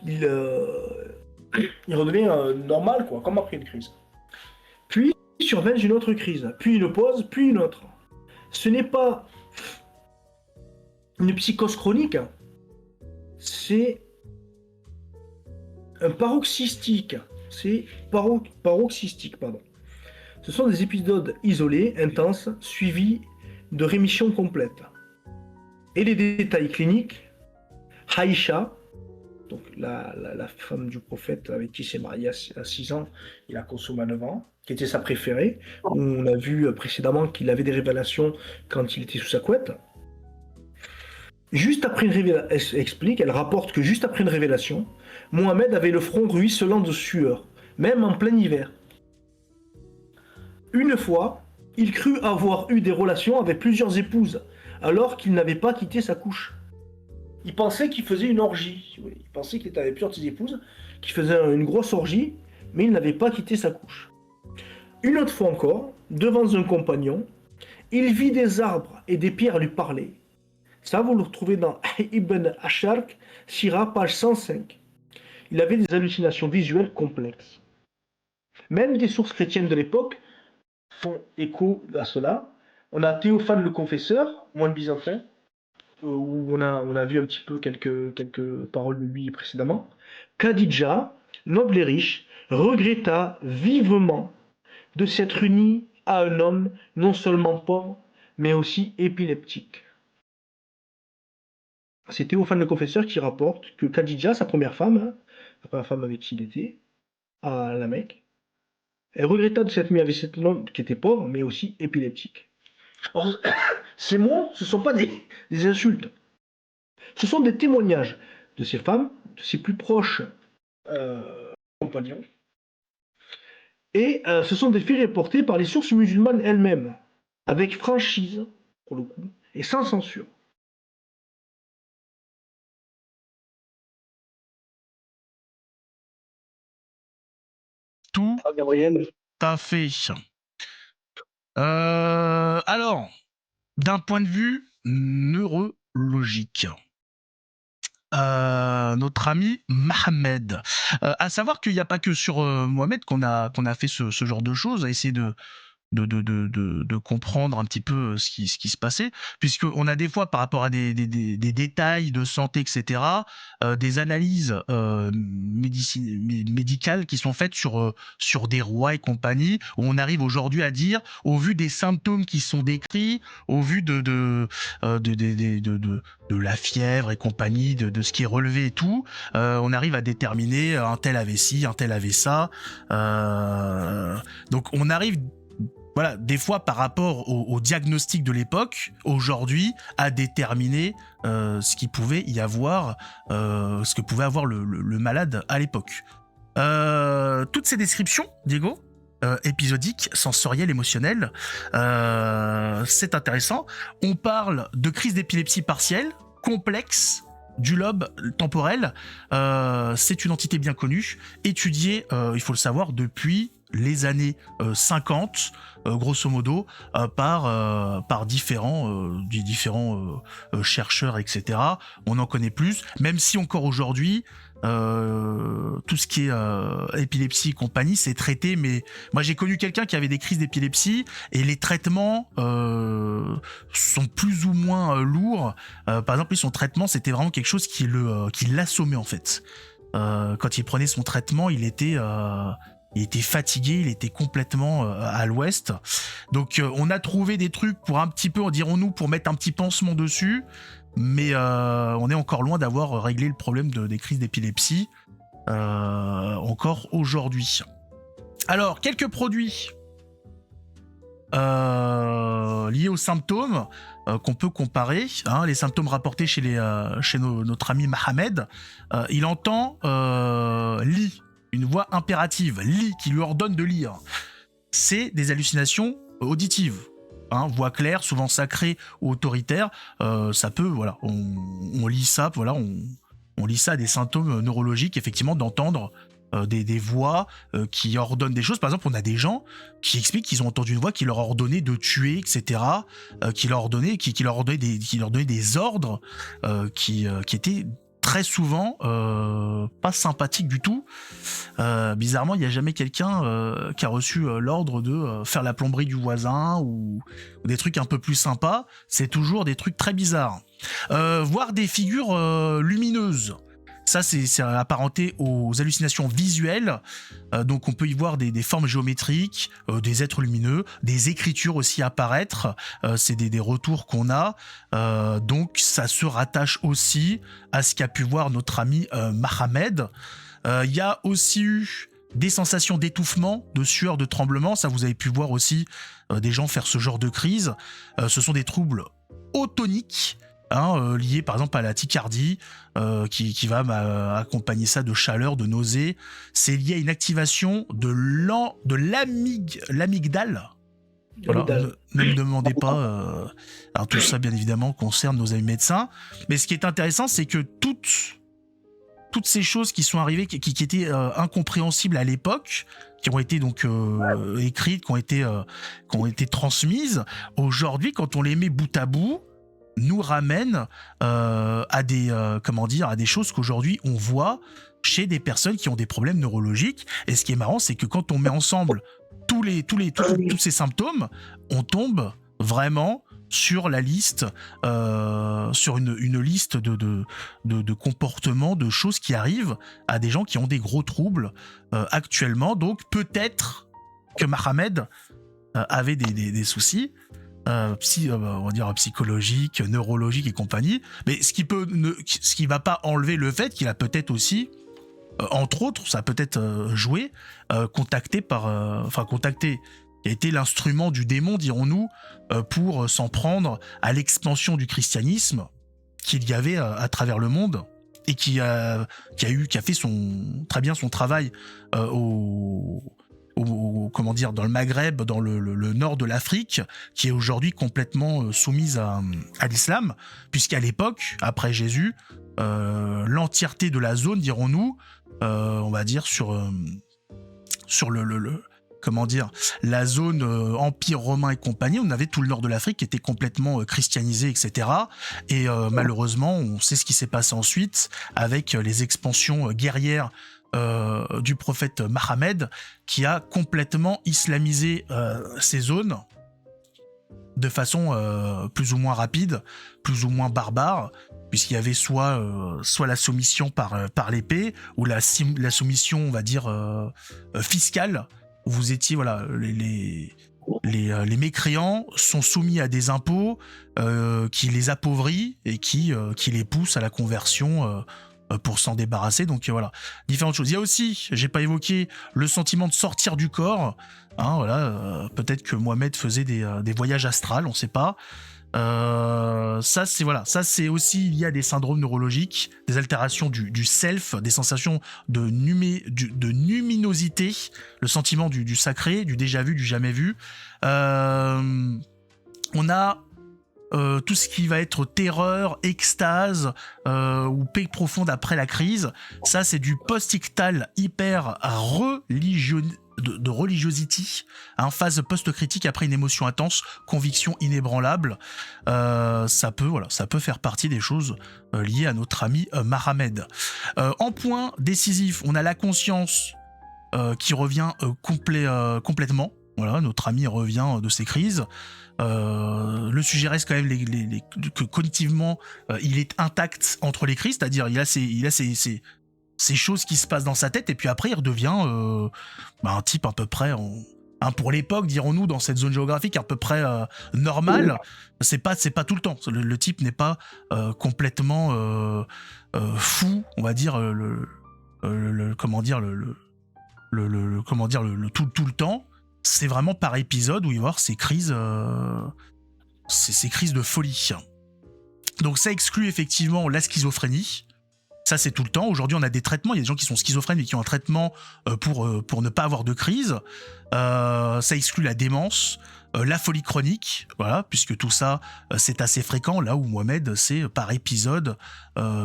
redevient normal, quoi, comme après une crise. Puis survient une autre crise, puis une pause, puis une autre. ce n'est pas une psychose chronique, c'est un paroxystique. C'est paroxystique, pardon. Ce sont des épisodes isolés, intenses, suivis de rémissions complètes. Et les détails cliniques, Haïcha, donc la femme du prophète avec qui il s'est marié à 6 ans, il a consommé à 9 ans, qui était sa préférée, où on a vu précédemment qu'il avait des révélations quand il était sous sa couette. Juste après une révélation, elle explique, elle rapporte que juste après une révélation, Mohamed avait le front ruisselant de sueur, même en plein hiver. Une fois, il crut avoir eu des relations avec plusieurs épouses, alors qu'il n'avait pas quitté sa couche. Il pensait qu'il faisait une orgie. Il pensait qu'il était avec plusieurs épouses, qu'il faisait une grosse orgie, mais il n'avait pas quitté sa couche. Une autre fois encore, devant un compagnon, il vit des arbres et des pierres lui parler. Ça, vous le retrouvez dans Ibn Asharq, Sira, page 105. Il avait des hallucinations visuelles complexes. Même des sources chrétiennes de l'époque font écho à cela. On a Théophane le Confesseur, moine byzantin, où on a vu un petit peu quelques paroles de lui précédemment. Khadija, noble et riche, regretta vivement de s'être unie à un homme non seulement pauvre, mais aussi épileptique. C'est Théophane le Confesseur qui rapporte que Khadija, sa première femme, la première femme avec qui il était, à la Mecque, elle regretta de s'être mise avec cet homme qui était pauvre, mais aussi épileptique. Or, ces mots, ce ne sont pas des insultes. Ce sont des témoignages de ces femmes, de ses plus proches compagnons. Et ce sont des faits reportés par les sources musulmanes elles-mêmes, avec franchise, pour le coup, et sans censure. Tout Gabriel. à fait. Alors, d'un point de vue neurologique, notre ami Mohamed. À savoir qu'il n'y a pas que sur Mohamed qu'on a fait ce genre de choses, à essayer de comprendre un petit peu ce qui se passait, puisqu'on a des fois par rapport à des détails de santé, etc., des analyses médicales qui sont faites sur des rois et compagnie, où on arrive aujourd'hui à dire, au vu des symptômes qui sont décrits, au vu de la fièvre et compagnie, de ce qui est relevé et tout, on arrive à déterminer un tel avait ci, un tel avait ça. Donc on arrive, voilà, des fois par rapport au diagnostic de l'époque, aujourd'hui, à déterminer ce qu'il pouvait y avoir, ce que pouvait avoir le malade à l'époque. Toutes ces descriptions, Diego, épisodiques, sensorielles, émotionnelles, c'est intéressant. On parle de crise d'épilepsie partielle, complexe, du lobe temporel. C'est une entité bien connue, étudiée, il faut le savoir, depuis les années 50, grosso modo, par différents chercheurs, etc. On en connaît plus, même si encore aujourd'hui, tout ce qui est épilepsie et compagnie, c'est traité, mais moi j'ai connu quelqu'un qui avait des crises d'épilepsie et les traitements sont plus ou moins lourds. Par exemple, son traitement, c'était vraiment quelque chose qui l'assommait en fait. Quand il prenait son traitement, il était fatigué, il était complètement à l'ouest. Donc on a trouvé des trucs pour un petit peu, dirons-nous, pour mettre un petit pansement dessus, mais on est encore loin d'avoir réglé le problème des crises d'épilepsie encore aujourd'hui. Alors, quelques produits liés aux symptômes qu'on peut comparer, hein, les symptômes rapportés chez notre ami Mohamed. Il entend lit, une voix impérative, lit, qui lui ordonne de lire. C'est des hallucinations auditives. Hein, voix claire, souvent sacrée ou autoritaire, ça peut, voilà, on lit ça, voilà, on lit ça à des symptômes neurologiques, effectivement, d'entendre des voix qui ordonnent des choses. Par exemple, on a des gens qui expliquent qu'ils ont entendu une voix qui leur ordonnait de tuer, etc., qui leur donnait des ordres qui étaient très souvent pas sympathiques du tout. Bizarrement, il n'y a jamais quelqu'un qui a reçu l'ordre de faire la plomberie du voisin ou des trucs un peu plus sympas. C'est toujours des trucs très bizarres. Voir des figures lumineuses. Ça, c'est apparenté aux hallucinations visuelles. Donc, on peut y voir des formes géométriques, des êtres lumineux, des écritures aussi apparaître. C'est des retours qu'on a. Donc, ça se rattache aussi à ce qu'a pu voir notre ami Mohamed. Il y a aussi eu des sensations d'étouffement, de sueur, de tremblement. Ça, vous avez pu voir aussi des gens faire ce genre de crise. Ce sont des troubles otoniques. Lié par exemple à la tachycardie qui va accompagner ça de chaleur, de nausées. C'est lié à une activation de l'amygdale. Voilà, ne me demandez pas. Alors tout ça bien évidemment concerne nos amis médecins. Mais ce qui est intéressant, c'est que toutes ces choses qui sont arrivées, qui étaient incompréhensibles à l'époque, qui ont été donc écrites, qui ont été transmises, aujourd'hui quand on les met bout à bout, nous ramène à des choses qu'aujourd'hui on voit chez des personnes qui ont des problèmes neurologiques. Et ce qui est marrant, c'est que quand on met ensemble tous ces symptômes, on tombe vraiment sur la liste, sur une liste de comportements, de choses qui arrivent à des gens qui ont des gros troubles actuellement. Donc peut-être que Mohamed avait des soucis. On va dire psychologique, neurologique et compagnie, mais ce qui va pas enlever le fait qu'il a peut-être aussi, entre autres, ça a peut-être joué, contacté, qui a été l'instrument du démon, dirons-nous, pour s'en prendre à l'expansion du christianisme qu'il y avait à travers le monde et qui a fait très bien son travail dans le Maghreb, dans le nord de l'Afrique, qui est aujourd'hui complètement soumise à l'islam, puisqu'à l'époque, après Jésus, l'entièreté de la zone, dirons-nous, on va dire sur la zone Empire romain et compagnie, on avait tout le nord de l'Afrique qui était complètement christianisé, etc. Et malheureusement, on sait ce qui s'est passé ensuite avec les expansions guerrières du prophète Mohammed, qui a complètement islamisé ces zones de façon plus ou moins rapide, plus ou moins barbare, puisqu'il y avait soit la soumission par l'épée, ou la soumission, on va dire, fiscale, où vous étiez, voilà, les mécréants sont soumis à des impôts qui les appauvrit et qui les poussent à la conversion pour s'en débarrasser. Donc voilà, différentes choses. Il y a aussi, j'ai pas évoqué, le sentiment de sortir du corps. Peut-être que Mohamed faisait des voyages astrales, on sait pas. Ça c'est aussi lié à des syndromes neurologiques, des altérations du self, des sensations de numinosité, le sentiment du sacré, du déjà vu, du jamais vu. On a tout ce qui va être terreur, extase ou paix profonde après la crise. Ça, c'est du post-ictal hyper de religiosity, phase post-critique après une émotion intense, conviction inébranlable. Ça peut faire partie des choses liées à notre ami Mohamed. En point décisif, on a la conscience qui revient complètement. Voilà, notre ami revient de ses crises. Le sujet reste quand même que cognitivement il est intact entre les crises, c'est-à-dire il a ces choses qui se passent dans sa tête, et puis après il redevient un type à peu près pour l'époque, dirons-nous, dans cette zone géographique à peu près normal. C'est pas tout le temps. Le type n'est pas complètement fou, on va dire, tout le temps. C'est vraiment par épisode où il va y avoir ces crises de folie. Donc ça exclut effectivement la schizophrénie. Ça, c'est tout le temps. Aujourd'hui, on a des traitements. Il y a des gens qui sont schizophrènes et qui ont un traitement pour ne pas avoir de crise. Ça exclut la démence, la folie chronique, voilà, puisque tout ça, c'est assez fréquent. Là où Mohamed, c'est par épisode,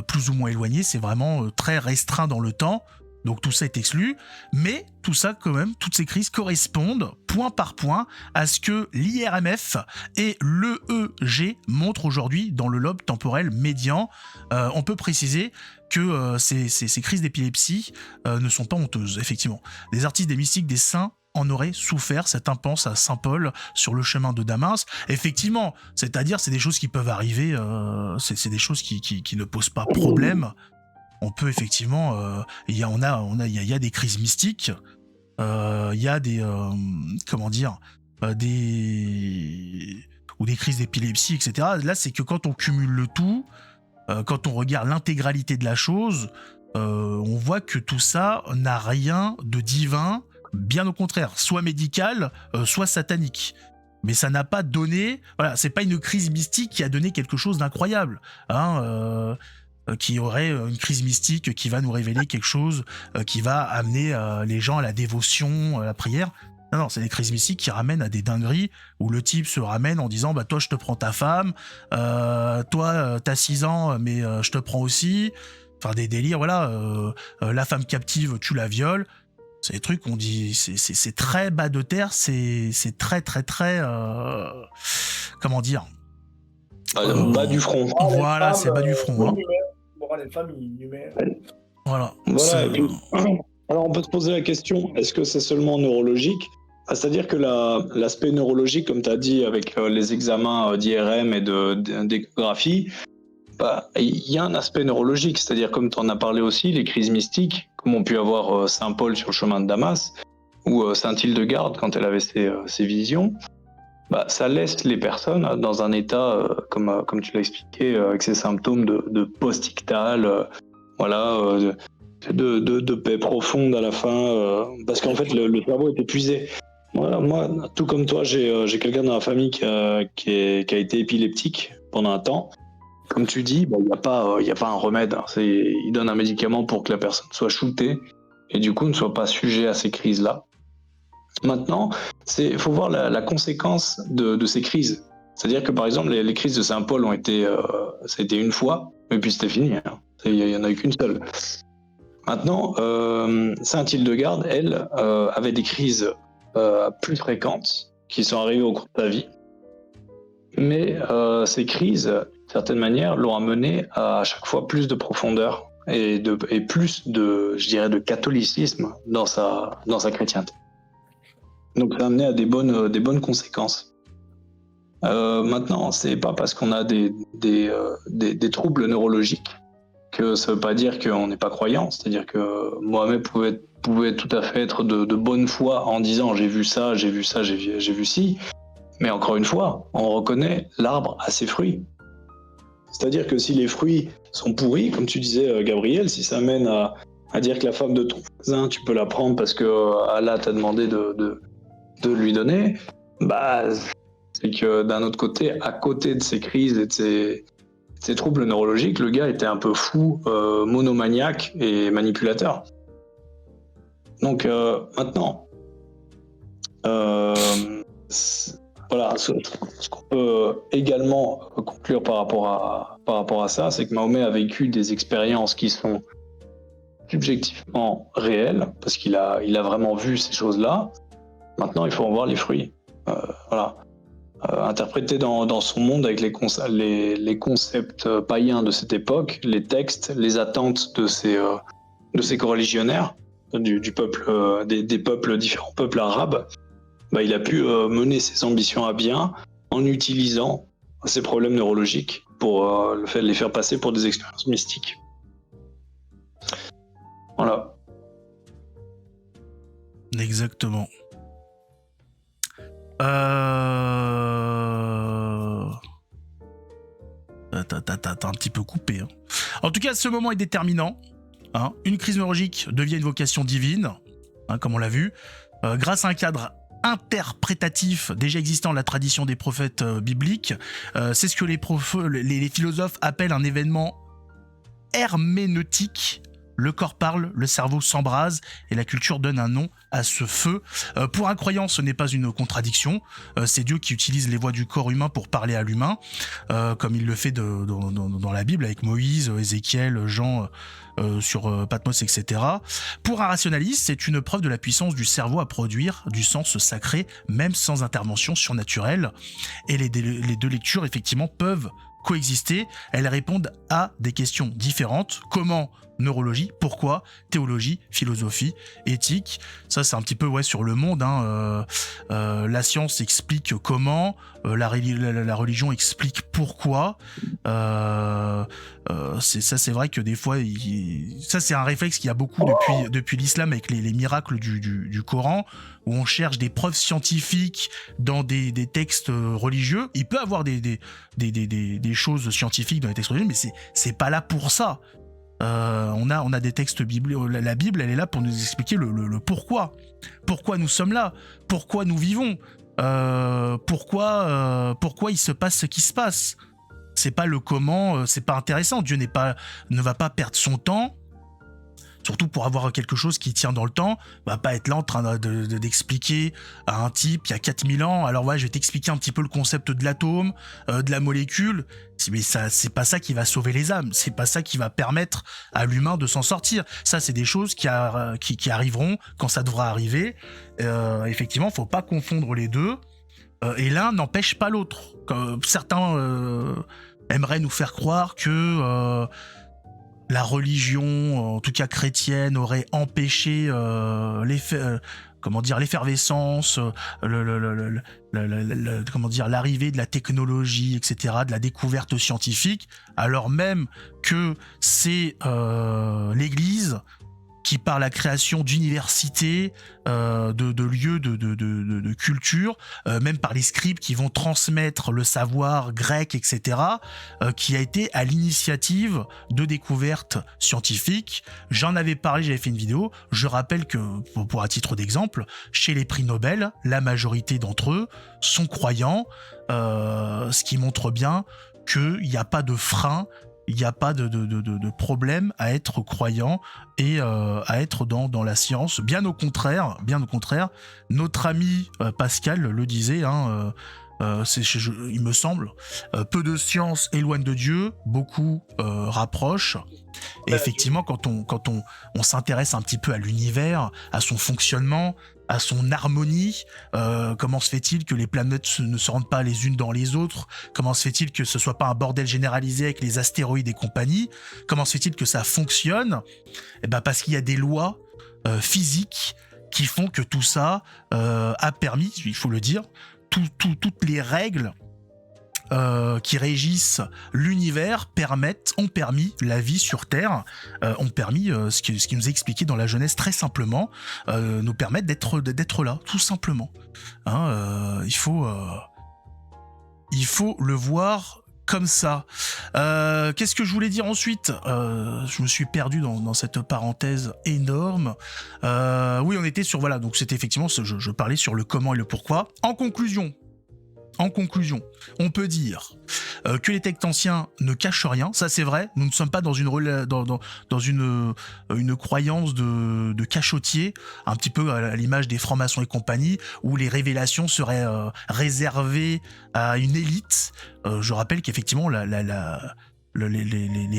plus ou moins éloigné. C'est vraiment très restreint dans le temps. Donc tout ça est exclu, mais tout ça quand même, toutes ces crises correspondent point par point à ce que l'IRMF et l'EEG montrent aujourd'hui dans le lobe temporel médian. On peut préciser que ces crises d'épilepsie ne sont pas honteuses, effectivement. Les artistes des mystiques des saints en auraient souffert, cette impense à Saint-Paul sur le chemin de Damas. Effectivement, c'est-à-dire c'est des choses qui peuvent arriver, c'est des choses qui ne posent pas problème. On peut effectivement, il y a des crises mystiques, il y a des ou des crises d'épilepsie, etc. Là, c'est que quand on cumule le tout, quand on regarde l'intégralité de la chose, on voit que tout ça n'a rien de divin, bien au contraire, soit médical, soit satanique. Mais ça n'a pas donné, voilà, c'est pas une crise mystique qui a donné quelque chose d'incroyable, hein, qui aurait une crise mystique qui va nous révéler quelque chose qui va amener les gens à la dévotion, à la prière. Non, c'est des crises mystiques qui ramènent à des dingueries où le type se ramène en disant bah toi je te prends ta femme, toi t'as 6 ans mais je te prends aussi. Enfin des délires, voilà. La femme captive tu la violes. C'est des trucs qu'on dit, c'est très bas de terre, c'est très comment dire, bas du front. Voilà, c'est bas du front. Hein. Les femmes inhumaines. Voilà. Voilà. Et puis, alors on peut se poser la question, est-ce que c'est seulement neurologique ? C'est-à-dire que l'aspect neurologique, comme tu as dit, avec les examens d'IRM et d'échographie, il y a un aspect neurologique, c'est-à-dire comme tu en as parlé aussi, les crises mystiques, comme on pu avoir Saint Paul sur le chemin de Damas, ou Saint Hildegarde quand elle avait ses visions, ça laisse les personnes dans un état, comme tu l'as expliqué, avec ces symptômes de post-ictal, de paix profonde à la fin, parce qu'en fait le cerveau est épuisé. Voilà, moi, tout comme toi, j'ai quelqu'un dans la famille qui a été épileptique pendant un temps. Comme tu dis, il n'y a pas un remède. Hein. Il donne un médicament pour que la personne soit shootée et du coup ne soit pas sujet à ces crises-là. Maintenant, il faut voir la conséquence de ces crises. C'est-à-dire que par exemple, les crises de Saint-Paul ça a été une fois, et puis c'était fini. Hein. Il n'y en a eu qu'une seule. Maintenant, Sainte Hildegarde, elle, avait des crises plus fréquentes qui sont arrivées au cours de sa vie. Mais ces crises, d'une certaine manière, l'ont amené à chaque fois plus de profondeur et plus de catholicisme dans sa chrétienté. Donc ça a amené à des bonnes conséquences. Maintenant, c'est pas parce qu'on a des troubles neurologiques que ça veut pas dire qu'on n'est pas croyant. C'est-à-dire que Mohamed pouvait tout à fait être de bonne foi en disant j'ai vu ça, j'ai vu ci. Mais encore une fois, on reconnaît l'arbre à ses fruits. C'est-à-dire que si les fruits sont pourris, comme tu disais Gabriel, si ça mène à dire que la femme de ton voisin, tu peux la prendre parce que Allah t'a demandé de lui donner, c'est que d'un autre côté, à côté de ces crises et de ces troubles neurologiques, le gars était un peu fou, monomaniaque et manipulateur. Donc maintenant, voilà, ce qu'on peut également conclure par rapport à ça, c'est que Mahomet a vécu des expériences qui sont subjectivement réelles, parce qu'il a vraiment vu ces choses-là. Maintenant, il faut en voir les fruits. Voilà. Interprété dans son monde avec les concepts païens de cette époque, les textes, les attentes de ces coreligionnaires, du peuple, des peuples, différents peuples arabes, il a pu mener ses ambitions à bien en utilisant ses problèmes neurologiques pour les faire passer pour des expériences mystiques. Voilà. Exactement. T'as un petit peu coupé. Hein. En tout cas, ce moment est déterminant. Hein. Une crise neurologique devient une vocation divine, hein, comme on l'a vu, grâce à un cadre interprétatif déjà existant dans la tradition des prophètes bibliques. C'est ce que les philosophes appellent un événement herméneutique. Le corps parle, le cerveau s'embrase et la culture donne un nom à ce feu. Pour un croyant, ce n'est pas une contradiction. C'est Dieu qui utilise les voix du corps humain pour parler à l'humain, comme il le fait dans la Bible avec Moïse, Ézéchiel, Jean, sur Patmos, etc. Pour un rationaliste, c'est une preuve de la puissance du cerveau à produire du sens sacré, même sans intervention surnaturelle. Et les deux lectures, effectivement, peuvent coexister. Elles répondent à des questions différentes. Comment? Neurologie. Pourquoi? Théologie, philosophie, éthique. Ça, c'est un petit peu sur le monde. La science explique comment, la religion explique pourquoi. C'est vrai que des fois, ça c'est un réflexe qu'il y a beaucoup depuis l'islam avec les miracles du Coran, où on cherche des preuves scientifiques dans des textes religieux. Il peut y avoir des choses scientifiques dans les textes religieux, mais c'est pas là pour ça. On a des textes bibliques. La Bible, elle est là pour nous expliquer le pourquoi. Pourquoi nous sommes là? Pourquoi nous vivons? Pourquoi il se passe ce qui se passe? C'est pas le comment, c'est pas intéressant. Dieu ne va pas perdre son temps, surtout pour avoir quelque chose qui tient dans le temps. Va pas être là en train d'expliquer à un type il y a 4000 ans, alors je vais t'expliquer un petit peu le concept de l'atome, de la molécule. Mais ça, c'est pas ça qui va sauver les âmes, c'est pas ça qui va permettre à l'humain de s'en sortir. Ça, c'est des choses qui arriveront quand ça devra arriver. Effectivement, faut pas confondre les deux. Et l'un n'empêche pas l'autre. Certains aimeraient nous faire croire que la religion, en tout cas chrétienne, aurait empêché l'effervescence, l'arrivée de la technologie, etc., de la découverte scientifique, alors même que c'est l'Église qui, par la création d'universités, de lieux de culture, même par les scribes qui vont transmettre le savoir grec, etc., qui a été à l'initiative de découvertes scientifiques. J'en avais parlé, j'avais fait une vidéo. Je rappelle que, pour à titre d'exemple, chez les prix Nobel, la majorité d'entre eux sont croyants, ce qui montre bien qu'il n'y a pas de frein, il n'y a pas de problème à être croyant et à être dans la science. Bien au contraire, notre ami Pascal le disait, il me semble, peu de science éloigne de Dieu, beaucoup rapproche. Et effectivement, quand on s'intéresse un petit peu à l'univers, à son fonctionnement, à son harmonie, comment se fait-il que les planètes ne se rendent pas les unes dans les autres? Comment se fait-il que ce soit pas un bordel généralisé avec les astéroïdes et compagnie? Comment se fait-il que ça fonctionne? Parce qu'il y a des lois physiques qui font que tout ça a permis, il faut le dire, toutes les règles qui régissent l'univers ont permis la vie sur Terre, ont permis ce qui nous est expliqué dans la Genèse très simplement, nous permettent d'être là, tout simplement. Il faut le voir comme ça. Qu'est-ce que je voulais dire ensuite? Je me suis perdu dans cette parenthèse énorme. Oui, on était sur donc c'était effectivement je parlais sur le comment et le pourquoi. En conclusion, on peut dire que les textes anciens ne cachent rien, ça c'est vrai, nous ne sommes pas dans une croyance de cachotier, un petit peu à l'image des francs-maçons et compagnie, où les révélations seraient réservées à une élite. Je rappelle qu'effectivement les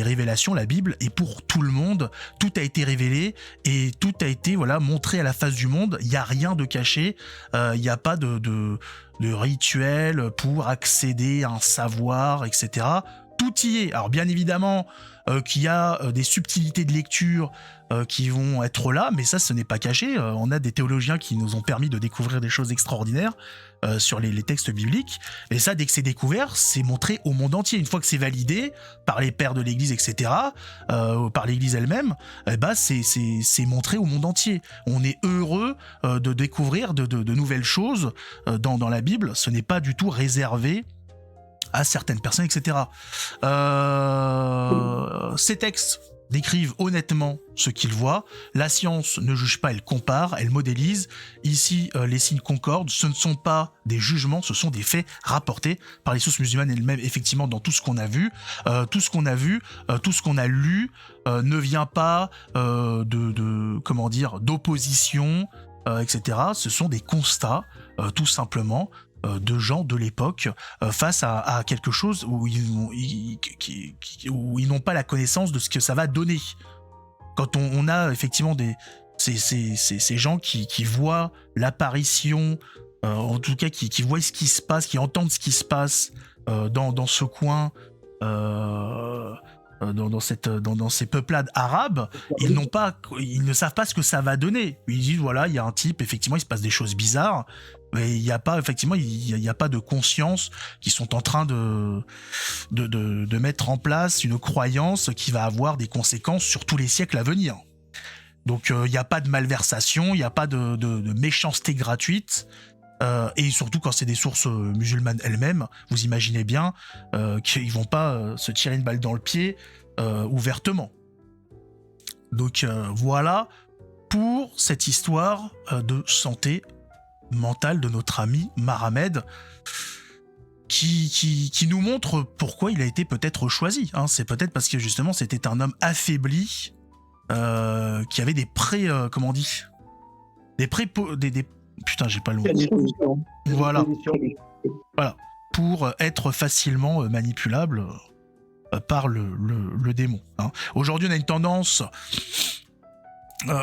révélations, la Bible est pour tout le monde, tout a été révélé et tout a été montré à la face du monde, il n'y a rien de caché, il n'y a pas de rituel pour accéder à un savoir, etc. Tout y est. Alors bien évidemment qu'il y a des subtilités de lecture qui vont être là, mais ça, ce n'est pas caché. On a des théologiens qui nous ont permis de découvrir des choses extraordinaires sur les textes bibliques. Et ça, dès que c'est découvert, c'est montré au monde entier. Une fois que c'est validé par les pères de l'Église, etc., par l'Église elle-même, c'est montré au monde entier. On est heureux de découvrir de nouvelles choses dans la Bible. Ce n'est pas du tout réservé à certaines personnes, etc. Ces textes décrivent honnêtement ce qu'ils voient. La science ne juge pas, elle compare, elle modélise. Ici, les signes concordent. Ce ne sont pas des jugements, ce sont des faits rapportés par les sources musulmanes elles-mêmes, effectivement, dans tout ce qu'on a vu. Tout ce qu'on a vu, tout ce qu'on a lu ne vient pas d'opposition etc. Ce sont des constats, tout simplement, de gens de l'époque face à quelque chose où où ils n'ont pas la connaissance de ce que ça va donner. Quand on a effectivement ces gens qui voient l'apparition, en tout cas qui voient ce qui se passe, qui entendent ce qui se passe dans ce coin, dans ces peuplades arabes, ils ne savent pas ce que ça va donner. Ils disent voilà, il y a un type, effectivement, il se passe des choses bizarres, mais il n'y a pas effectivement, il y a pas de conscience qui sont en train de mettre en place une croyance qui va avoir des conséquences sur tous les siècles à venir. Donc il n'y a pas de malversation, il n'y a pas de méchanceté gratuite. Et surtout quand c'est des sources musulmanes elles-mêmes, vous imaginez bien qu'ils vont pas se tirer une balle dans le pied ouvertement. Donc voilà pour cette histoire de santé mentale de notre ami Mahamed, qui nous montre pourquoi il a été peut-être choisi. Hein. C'est peut-être parce que justement c'était un homme affaibli qui avait des comment on dit, putain, j'ai pas le mot. Voilà. Pour être facilement manipulable par le démon. Hein. Aujourd'hui, on a une tendance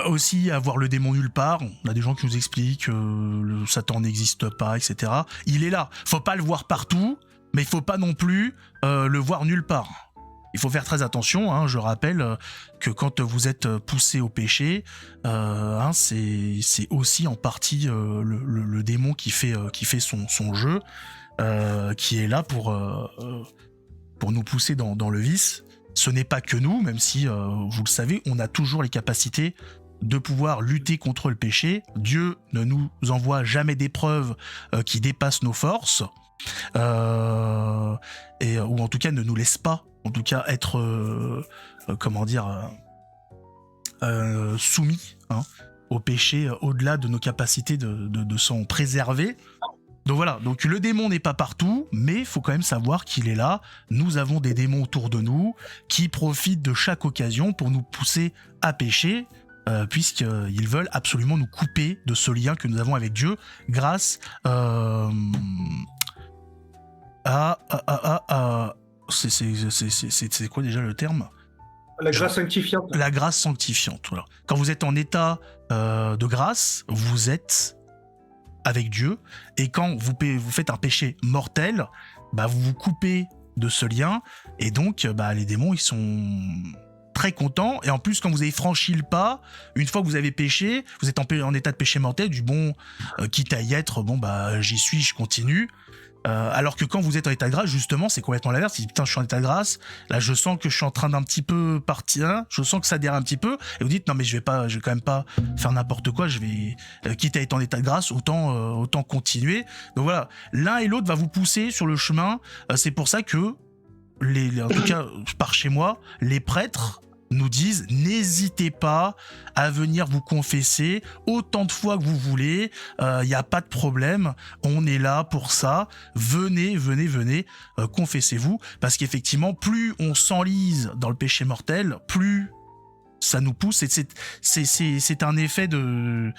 aussi à voir le démon nulle part. On a des gens qui nous expliquent que le Satan n'existe pas, etc. Il est là. Faut pas le voir partout, mais il faut pas non plus le voir nulle part. Il faut faire très attention, hein, je rappelle que quand vous êtes poussé au péché, c'est aussi en partie le démon qui fait son jeu, qui est là pour nous pousser dans le vice. Ce n'est pas que nous, même si, vous le savez, on a toujours les capacités de pouvoir lutter contre le péché. Dieu ne nous envoie jamais d'épreuves qui dépassent nos forces, ou en tout cas ne nous laisse pas en tout cas être soumis au péché au-delà de nos capacités de s'en préserver. Donc voilà, donc le démon n'est pas partout, mais il faut quand même savoir qu'il est là. Nous avons des démons autour de nous qui profitent de chaque occasion pour nous pousser à pécher, puisqu'ils veulent absolument nous couper de ce lien que nous avons avec Dieu grâce c'est quoi déjà le terme ? La grâce sanctifiante. La grâce sanctifiante, voilà. Quand vous êtes en état de grâce, vous êtes avec Dieu, et quand vous faites un péché mortel, vous vous coupez de ce lien, et donc les démons ils sont très contents, et en plus quand vous avez franchi le pas, une fois que vous avez péché, vous êtes en état de péché mortel, du bon, quitte à y être, j'y suis, je continue. Alors que quand vous êtes en état de grâce, justement, c'est complètement l'inverse. Si putain, je suis en état de grâce, là, je sens que je suis en train d'un petit peu partir, je sens que ça dérape un petit peu, et vous dites non mais je vais quand même pas faire n'importe quoi. Je vais quitte à être en état de grâce, autant continuer. Donc voilà, l'un et l'autre va vous pousser sur le chemin. C'est pour ça que en tout cas par chez moi, les prêtres nous disent n'hésitez pas à venir vous confesser autant de fois que vous voulez, il n'y a pas de problème, on est là pour ça, venez, confessez-vous, parce qu'effectivement plus on s'enlise dans le péché mortel, plus ça nous pousse, et c'est un effet de...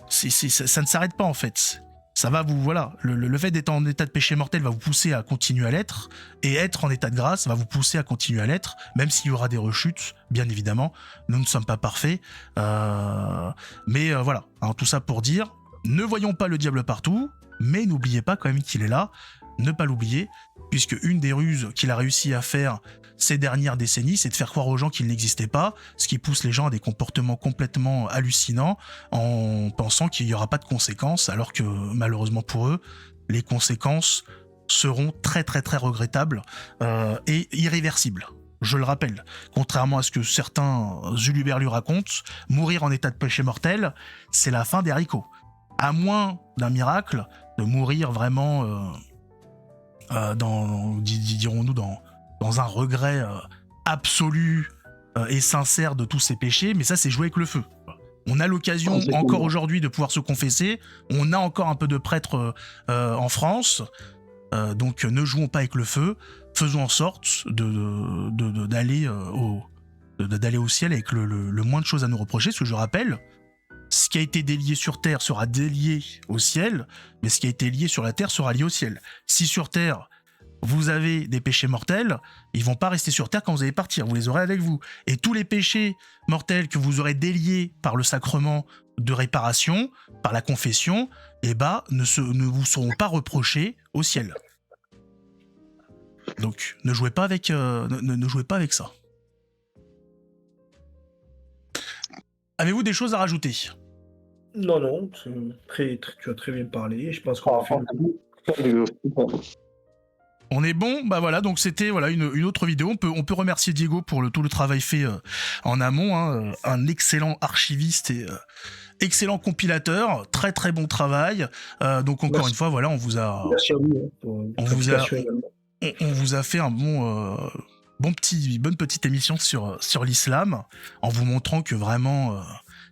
ça ne s'arrête pas en fait. Ça va vous, voilà, le fait d'être en état de péché mortel va vous pousser à continuer à l'être, et être en état de grâce va vous pousser à continuer à l'être, même s'il y aura des rechutes, bien évidemment, nous ne sommes pas parfaits, mais voilà, tout ça pour dire, ne voyons pas le diable partout, mais n'oubliez pas quand même qu'il est là, ne pas l'oublier, puisque une des ruses qu'il a réussi à faire ces dernières décennies, c'est de faire croire aux gens qu'il n'existait pas, ce qui pousse les gens à des comportements complètement hallucinants en pensant qu'il n'y aura pas de conséquences, alors que malheureusement pour eux, les conséquences seront très très très regrettables et irréversibles. Je le rappelle, contrairement à ce que certains huluberlus racontent, mourir en état de péché mortel, c'est la fin des haricots. À moins d'un miracle, de mourir vraiment dirons-nous dans un regret absolu et sincère de tous ces péchés, mais ça c'est jouer avec le feu. On a l'occasion encore aujourd'hui de pouvoir se confesser, on a encore un peu de prêtres en France, donc ne jouons pas avec le feu, faisons en sorte d'aller au ciel avec le moins de choses à nous reprocher, parce que je rappelle Ce qui a été délié sur Terre sera délié au ciel, mais ce qui a été lié sur la Terre sera lié au ciel. Si sur Terre, vous avez des péchés mortels, ils vont pas rester sur Terre quand vous allez partir, vous les aurez avec vous. Et tous les péchés mortels que vous aurez déliés par le sacrement de réparation, par la confession, ne vous seront pas reprochés au ciel. Donc, ne jouez pas avec ça. Avez-vous des choses à rajouter ? Non, tu as très bien parlé. Je pense qu'on a fait. On est bon, bah voilà, donc c'était une autre vidéo. On peut remercier Diego pour tout le travail fait en amont, hein, un excellent archiviste et excellent compilateur, très très bon travail. Donc encore une fois, voilà, on vous a fait un bonne petite émission sur l'islam, en vous montrant que vraiment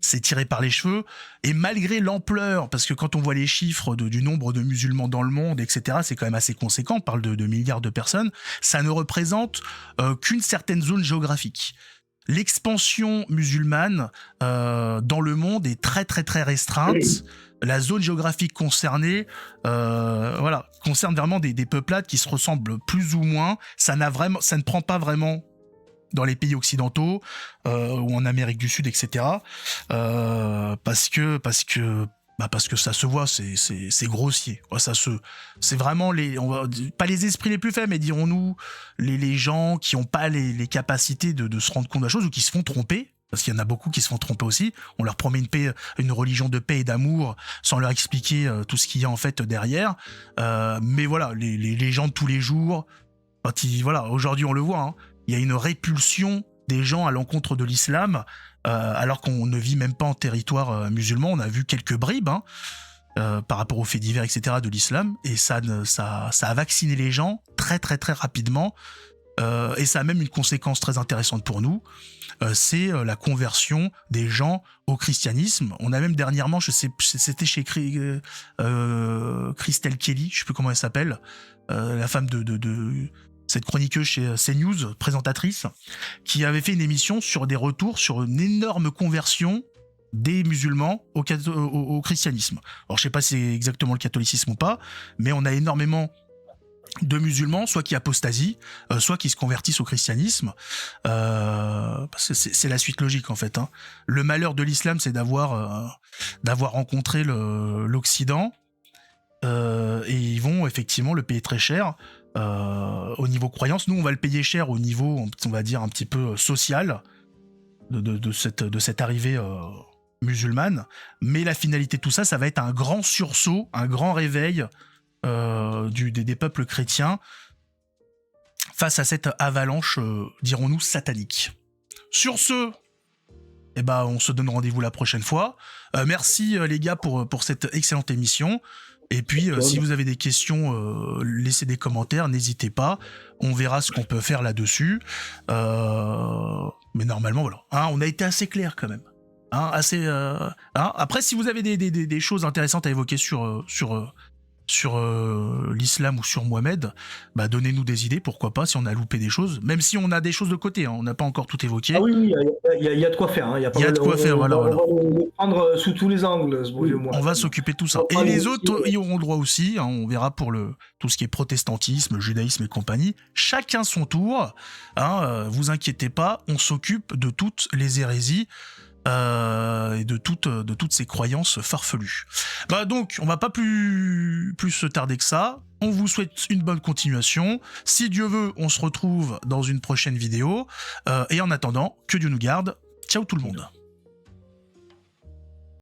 c'est tiré par les cheveux, et malgré l'ampleur, parce que quand on voit les chiffres du nombre de musulmans dans le monde, etc., c'est quand même assez conséquent, on parle de milliards de personnes, ça ne représente qu'une certaine zone géographique. L'expansion musulmane dans le monde est très très très restreinte. La zone géographique concernée concerne vraiment des peuplades qui se ressemblent plus ou moins. Ça ne prend pas vraiment dans les pays occidentaux ou en Amérique du Sud, etc. Parce que ça se voit, c'est grossier. C'est vraiment pas les esprits les plus faibles, mais dirons-nous les gens qui n'ont pas les capacités de se rendre compte de la chose ou qui se font tromper. Parce qu'il y en a beaucoup qui se font tromper aussi. On leur promet une religion de paix et d'amour sans leur expliquer tout ce qu'il y a en fait derrière. Mais voilà, les gens de tous les jours, aujourd'hui on le voit, hein, il y a une répulsion des gens à l'encontre de l'islam, alors qu'on ne vit même pas en territoire musulman. On a vu quelques bribes par rapport aux faits divers, etc. de l'islam, et ça a vacciné les gens très très très rapidement. Et ça a même une conséquence très intéressante pour nous, c'est la conversion des gens au christianisme. On a même dernièrement, c'était chez Christelle Kelly, je sais plus comment elle s'appelle, la femme de cette chroniqueuse chez CNews, présentatrice, qui avait fait une émission sur des retours sur une énorme conversion des musulmans au christianisme. Alors je sais pas si c'est exactement le catholicisme ou pas, mais on a énormément de musulmans, soit qui apostasient, soit qui se convertissent au christianisme, parce que c'est la suite logique en fait, hein. Le malheur de l'islam, c'est d'avoir rencontré l'Occident, et ils vont effectivement le payer très cher au niveau croyance. Nous, on va le payer cher au niveau, on va dire, un petit peu social de cette arrivée musulmane, mais la finalité de tout ça, ça va être un grand sursaut, un grand réveil des peuples chrétiens face à cette avalanche, dirons-nous, satanique. Sur ce, on se donne rendez-vous la prochaine fois. Merci les gars pour cette excellente émission. Et puis, si vous avez des questions, laissez des commentaires, n'hésitez pas. On verra ce qu'on peut faire là-dessus. Mais normalement, voilà. Hein, on a été assez clair quand même. Hein, assez. Après, si vous avez des choses intéressantes à évoquer sur l'islam ou sur Mohamed, donnez-nous des idées, pourquoi pas, si on a loupé des choses, même si on a des choses de côté, hein, on n'a pas encore tout évoqué. Ah oui, il y a de quoi faire. Hein, il y a de quoi faire, voilà. On va le prendre sous tous les angles, ce beau vieux mois. On va s'occuper de tout ça. Et les autres y auront droit aussi, hein, on verra pour tout ce qui est protestantisme, judaïsme et compagnie. Chacun son tour, hein, vous inquiétez pas, on s'occupe de toutes les hérésies, et de toutes ces croyances farfelues. Donc, on va pas plus se tarder que ça. On vous souhaite une bonne continuation. Si Dieu veut, on se retrouve dans une prochaine vidéo. Et en attendant, que Dieu nous garde. Ciao tout le monde.